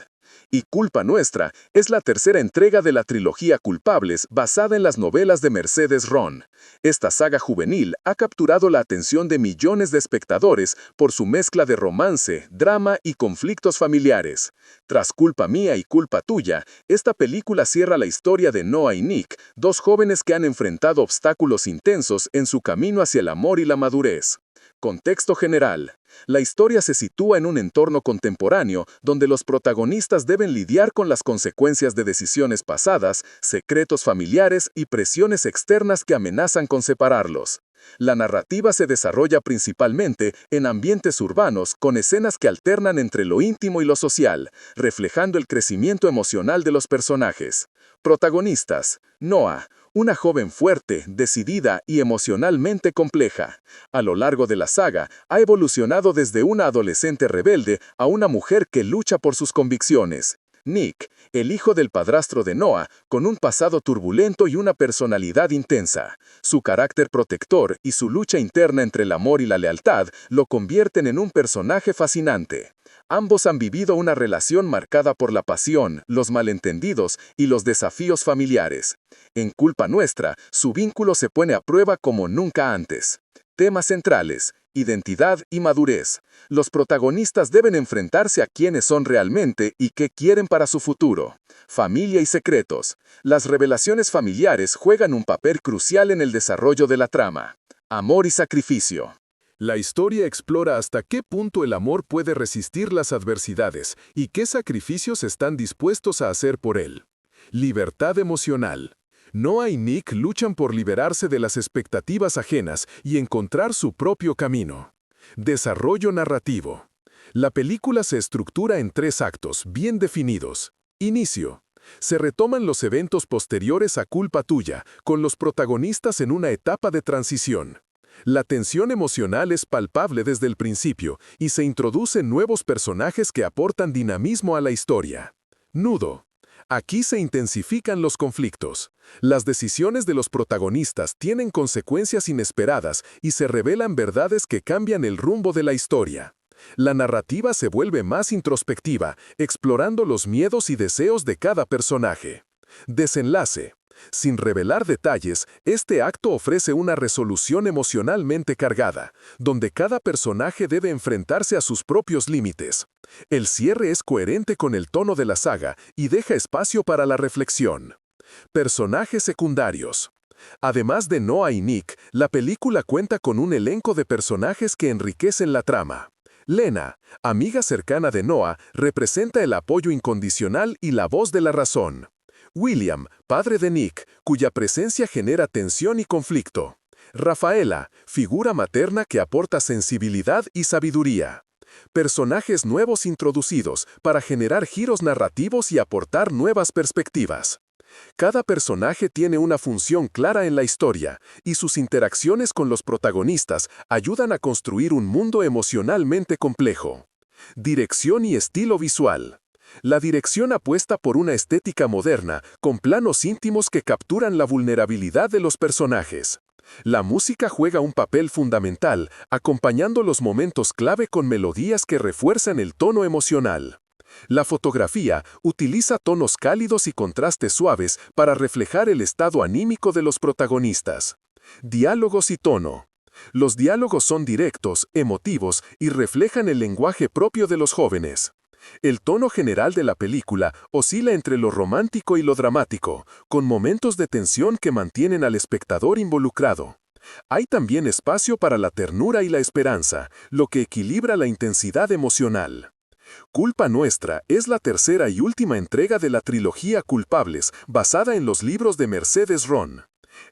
Y Culpa Nuestra es la tercera entrega de la trilogía Culpables basada en las novelas de Mercedes Ron. Esta saga juvenil ha capturado la atención de millones de espectadores por su mezcla de romance, drama y conflictos familiares. Tras Culpa Mía y Culpa Tuya, esta película cierra la historia de Noah y Nick, 2 jóvenes que han enfrentado obstáculos intensos en su camino hacia el amor y la madurez. Contexto general. La historia se sitúa en un entorno contemporáneo donde los protagonistas deben lidiar con las consecuencias de decisiones pasadas, secretos familiares y presiones externas que amenazan con separarlos. La narrativa se desarrolla principalmente en ambientes urbanos con escenas que alternan entre lo íntimo y lo social, reflejando el crecimiento emocional de los personajes. Protagonistas. Noah, una joven fuerte, decidida y emocionalmente compleja. A lo largo de la saga, ha evolucionado desde una adolescente rebelde a una mujer que lucha por sus convicciones. Nick, el hijo del padrastro de Noah, con un pasado turbulento y una personalidad intensa. Su carácter protector y su lucha interna entre el amor y la lealtad lo convierten en un personaje fascinante. Ambos han vivido una relación marcada por la pasión, los malentendidos y los desafíos familiares. En Culpa Nuestra, su vínculo se pone a prueba como nunca antes. Temas centrales: identidad y madurez. Los protagonistas deben enfrentarse a quiénes son realmente y qué quieren para su futuro. Familia y secretos. Las revelaciones familiares juegan un papel crucial en el desarrollo de la trama. Amor y sacrificio. La historia explora hasta qué punto el amor puede resistir las adversidades y qué sacrificios están dispuestos a hacer por él. Libertad emocional. Noah y Nick luchan por liberarse de las expectativas ajenas y encontrar su propio camino. Desarrollo narrativo. La película se estructura en 3 actos bien definidos. Inicio. Se retoman los eventos posteriores a Culpa Tuya, con los protagonistas en una etapa de transición. La tensión emocional es palpable desde el principio y se introducen nuevos personajes que aportan dinamismo a la historia. Nudo. Aquí se intensifican los conflictos. Las decisiones de los protagonistas tienen consecuencias inesperadas y se revelan verdades que cambian el rumbo de la historia. La narrativa se vuelve más introspectiva, explorando los miedos y deseos de cada personaje. Desenlace. Sin revelar detalles, este acto ofrece una resolución emocionalmente cargada, donde cada personaje debe enfrentarse a sus propios límites. El cierre es coherente con el tono de la saga y deja espacio para la reflexión. Personajes secundarios. Además de Noah y Nick, la película cuenta con un elenco de personajes que enriquecen la trama. Lena, amiga cercana de Noah, representa el apoyo incondicional y la voz de la razón. William, padre de Nick, cuya presencia genera tensión y conflicto. Rafaela, figura materna que aporta sensibilidad y sabiduría. Personajes nuevos introducidos para generar giros narrativos y aportar nuevas perspectivas. Cada personaje tiene una función clara en la historia, y sus interacciones con los protagonistas ayudan a construir un mundo emocionalmente complejo. Dirección y estilo visual. La dirección apuesta por una estética moderna, con planos íntimos que capturan la vulnerabilidad de los personajes. La música juega un papel fundamental, acompañando los momentos clave con melodías que refuerzan el tono emocional. La fotografía utiliza tonos cálidos y contrastes suaves para reflejar el estado anímico de los protagonistas. Diálogos y tono. Los diálogos son directos, emotivos y reflejan el lenguaje propio de los jóvenes. El tono general de la película oscila entre lo romántico y lo dramático, con momentos de tensión que mantienen al espectador involucrado. Hay también espacio para la ternura y la esperanza, lo que equilibra la intensidad emocional. Culpa Nuestra es la tercera y última entrega de la trilogía Culpables, basada en los libros de Mercedes Ron.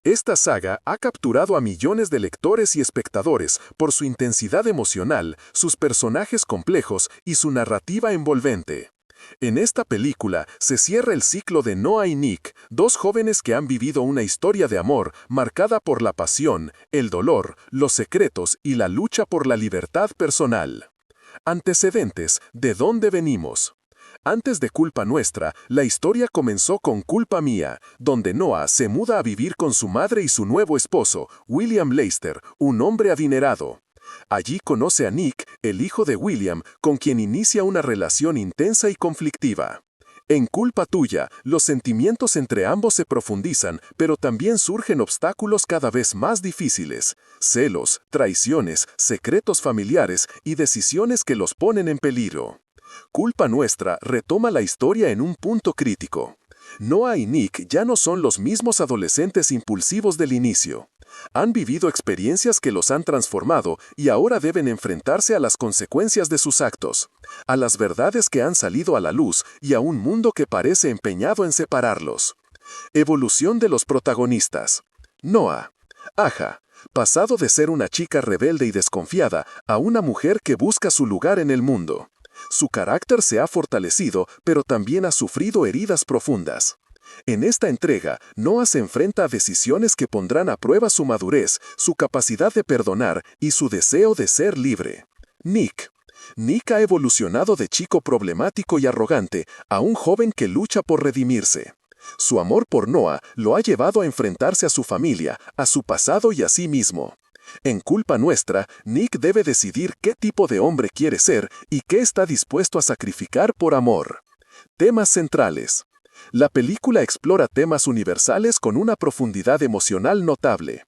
Esta saga ha capturado a millones de lectores y espectadores por su intensidad emocional, sus personajes complejos y su narrativa envolvente. En esta película se cierra el ciclo de Noah y Nick, 2 jóvenes que han vivido una historia de amor marcada por la pasión, el dolor, los secretos y la lucha por la libertad personal. Antecedentes: ¿de dónde venimos? Antes de Culpa Nuestra, la historia comenzó con Culpa Mía, donde Noah se muda a vivir con su madre y su nuevo esposo, William Lester, un hombre adinerado. Allí conoce a Nick, el hijo de William, con quien inicia una relación intensa y conflictiva. En Culpa Tuya, los sentimientos entre ambos se profundizan, pero también surgen obstáculos cada vez más difíciles: celos, traiciones, secretos familiares y decisiones que los ponen en peligro. Culpa Nuestra retoma la historia en un punto crítico. Noah y Nick ya no son los mismos adolescentes impulsivos del inicio. Han vivido experiencias que los han transformado y ahora deben enfrentarse a las consecuencias de sus actos, a las verdades que han salido a la luz y a un mundo que parece empeñado en separarlos. Evolución de los protagonistas. Noah. Aja. Pasado de ser una chica rebelde y desconfiada a una mujer que busca su lugar en el mundo. Su carácter se ha fortalecido, pero también ha sufrido heridas profundas. En esta entrega, Noah se enfrenta a decisiones que pondrán a prueba su madurez, su capacidad de perdonar y su deseo de ser libre. Nick. Nick ha evolucionado de chico problemático y arrogante a un joven que lucha por redimirse. Su amor por Noah lo ha llevado a enfrentarse a su familia, a su pasado y a sí mismo. En Culpa Nuestra, Nick debe decidir qué tipo de hombre quiere ser y qué está dispuesto a sacrificar por amor. Temas centrales. La película explora temas universales con una profundidad emocional notable.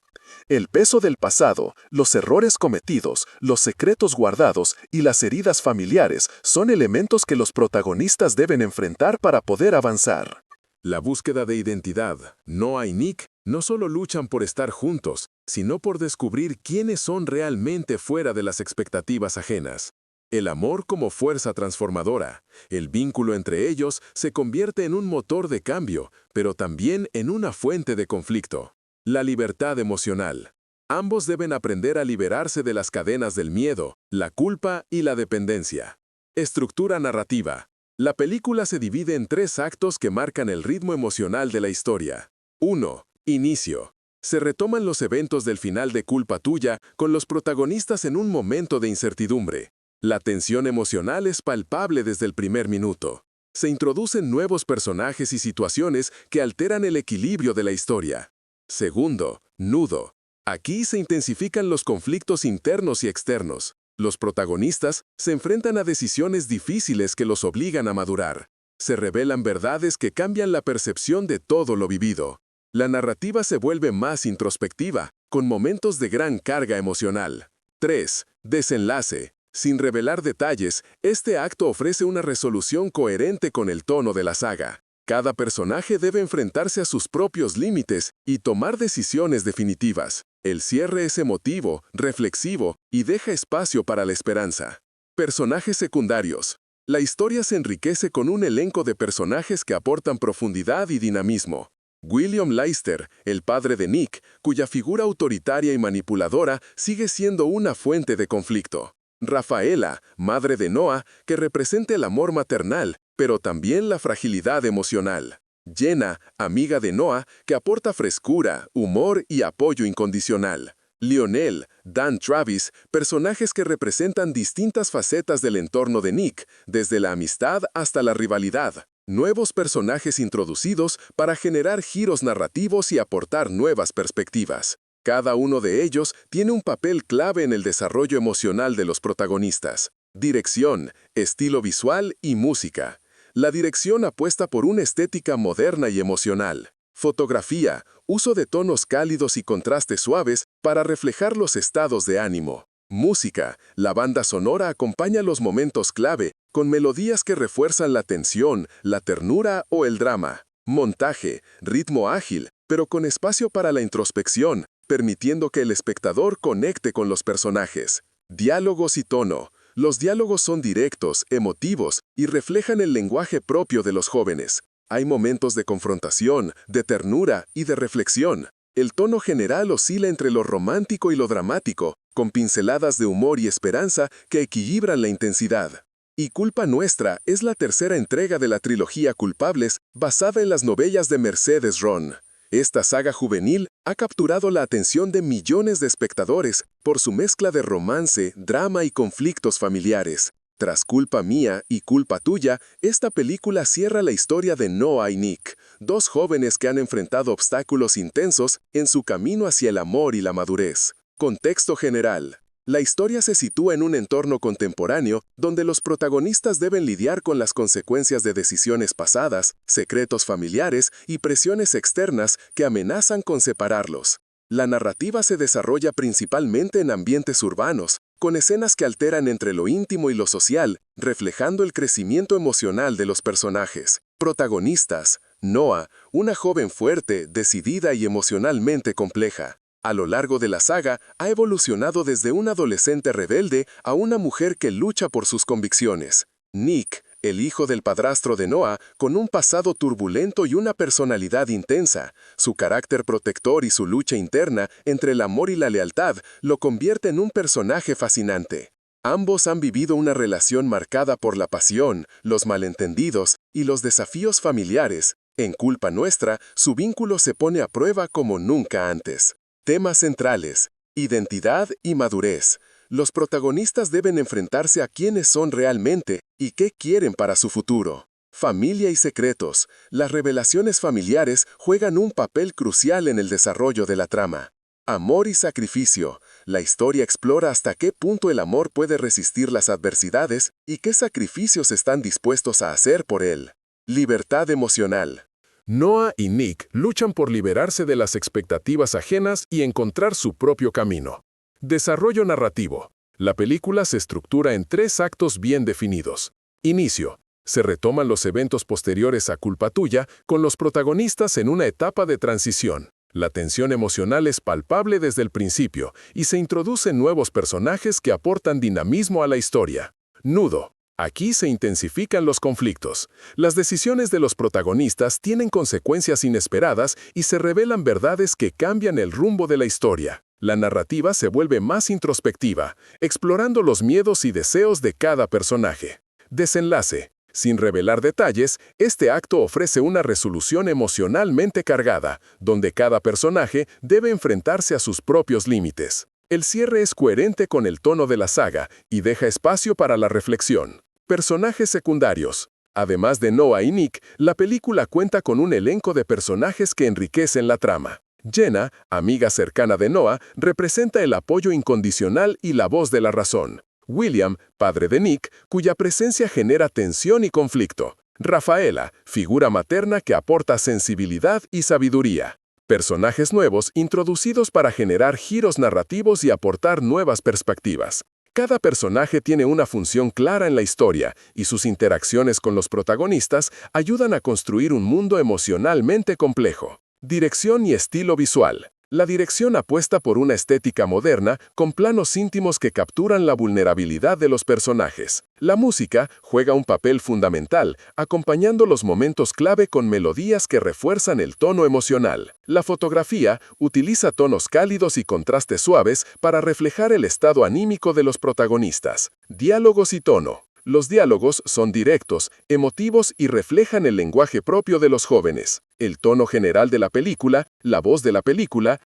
El peso del pasado, los errores cometidos, los secretos guardados y las heridas familiares son elementos que los protagonistas deben enfrentar para poder avanzar. La búsqueda de identidad. Noah y Nick no solo luchan por estar juntos, sino por descubrir quiénes son realmente fuera de las expectativas ajenas. El amor como fuerza transformadora. El vínculo entre ellos se convierte en un motor de cambio, pero también en una fuente de conflicto. La libertad emocional. Ambos deben aprender a liberarse de las cadenas del miedo, la culpa y la dependencia. Estructura narrativa. La película se divide en 3 actos que marcan el ritmo emocional de la historia. 1. Inicio. Se retoman los eventos del final de Culpa Tuya con los protagonistas en un momento de incertidumbre. La tensión emocional es palpable desde el primer minuto. Se introducen nuevos personajes y situaciones que alteran el equilibrio de la historia. Segundo, nudo. Aquí se intensifican los conflictos internos y externos. Los protagonistas se enfrentan a decisiones difíciles que los obligan a madurar. Se revelan verdades que cambian la percepción de todo lo vivido. La narrativa se vuelve más introspectiva, con momentos de gran carga emocional. 3. Desenlace. Sin revelar detalles, este acto ofrece una resolución coherente con el tono de la saga. Cada personaje debe enfrentarse a sus propios límites y tomar decisiones definitivas. El cierre es emotivo, reflexivo y deja espacio para la esperanza. Personajes secundarios. La historia se enriquece con un elenco de personajes que aportan profundidad y dinamismo. William Leicester, el padre de Nick, cuya figura autoritaria y manipuladora sigue siendo una fuente de conflicto. Rafaela, madre de Noah, que representa el amor maternal, pero también la fragilidad emocional. Jenna, amiga de Noah, que aporta frescura, humor y apoyo incondicional. Lionel, Dan Travis, personajes que representan distintas facetas del entorno de Nick, desde la amistad hasta la rivalidad. Nuevos personajes introducidos para generar giros narrativos y aportar nuevas perspectivas. Cada uno de ellos tiene un papel clave en el desarrollo emocional de los protagonistas. Dirección, estilo visual y música. La dirección apuesta por una estética moderna y emocional. Fotografía, uso de tonos cálidos y contrastes suaves para reflejar los estados de ánimo. Música, la banda sonora acompaña los momentos clave con melodías que refuerzan la tensión, la ternura o el drama. Montaje, ritmo ágil, pero con espacio para la introspección, permitiendo que el espectador conecte con los personajes. Diálogos y tono. Los diálogos son directos, emotivos y reflejan el lenguaje propio de los jóvenes. Hay momentos de confrontación, de ternura y de reflexión. El tono general oscila entre lo romántico y lo dramático, con pinceladas de humor y esperanza que equilibran la intensidad. Y Culpa Nuestra es la tercera entrega de la trilogía Culpables, basada en las novelas de Mercedes Ron. Esta saga juvenil ha capturado la atención de millones de espectadores por su mezcla de romance, drama y conflictos familiares. Tras Culpa Mía y Culpa Tuya, esta película cierra la historia de Noah y Nick, 2 jóvenes que han enfrentado obstáculos intensos en su camino hacia el amor y la madurez. Contexto general. La historia se sitúa en un entorno contemporáneo donde los protagonistas deben lidiar con las consecuencias de decisiones pasadas, secretos familiares y presiones externas que amenazan con separarlos. La narrativa se desarrolla principalmente en ambientes urbanos, con escenas que alteran entre lo íntimo y lo social, reflejando el crecimiento emocional de los personajes. Protagonistas: Noah, una joven fuerte, decidida y emocionalmente compleja. A lo largo de la saga, ha evolucionado desde un adolescente rebelde a una mujer que lucha por sus convicciones. Nick, el hijo del padrastro de Noah, con un pasado turbulento y una personalidad intensa. Su carácter protector y su lucha interna entre el amor y la lealtad lo convierte en un personaje fascinante. Ambos han vivido una relación marcada por la pasión, los malentendidos y los desafíos familiares, En Culpa Nuestra, su vínculo se pone a prueba como nunca antes. Temas centrales: identidad y madurez. Los protagonistas deben enfrentarse a quiénes son realmente y qué quieren para su futuro. Familia y secretos. Las revelaciones familiares juegan un papel crucial en el desarrollo de la trama. Amor y sacrificio. La historia explora hasta qué punto el amor puede resistir las adversidades y qué sacrificios están dispuestos a hacer por él. Libertad emocional. Noah y Nick luchan por liberarse de las expectativas ajenas y encontrar su propio camino. Desarrollo narrativo. La película se estructura en 3 actos bien definidos. Inicio. Se retoman los eventos posteriores a Culpa Tuya con los protagonistas en una etapa de transición. La tensión emocional es palpable desde el principio y se introducen nuevos personajes que aportan dinamismo a la historia. Nudo. Aquí se intensifican los conflictos. Las decisiones de los protagonistas tienen consecuencias inesperadas y se revelan verdades que cambian el rumbo de la historia. La narrativa se vuelve más introspectiva, explorando los miedos y deseos de cada personaje. Desenlace. Sin revelar detalles, este acto ofrece una resolución emocionalmente cargada, donde cada personaje debe enfrentarse a sus propios límites. El cierre es coherente con el tono de la saga y deja espacio para la reflexión. Personajes secundarios. Además de Noah y Nick, la película cuenta con un elenco de personajes que enriquecen la trama. Jenna, amiga cercana de Noah, representa el apoyo incondicional y la voz de la razón. William, padre de Nick, cuya presencia genera tensión y conflicto. Rafaela, figura materna que aporta sensibilidad y sabiduría. Personajes nuevos introducidos para generar giros narrativos y aportar nuevas perspectivas. Cada personaje tiene una función clara en la historia y sus interacciones con los protagonistas ayudan a construir un mundo emocionalmente complejo. Dirección y estilo visual. La dirección apuesta por una estética moderna con planos íntimos que capturan la vulnerabilidad de los personajes. La música juega un papel fundamental, acompañando los momentos clave con melodías que refuerzan el tono emocional. La fotografía utiliza tonos cálidos y contrastes suaves para reflejar el estado anímico de los protagonistas. Diálogos y tono. Los diálogos son directos, emotivos y reflejan el lenguaje propio de los jóvenes. El tono general de la película, la voz de la película,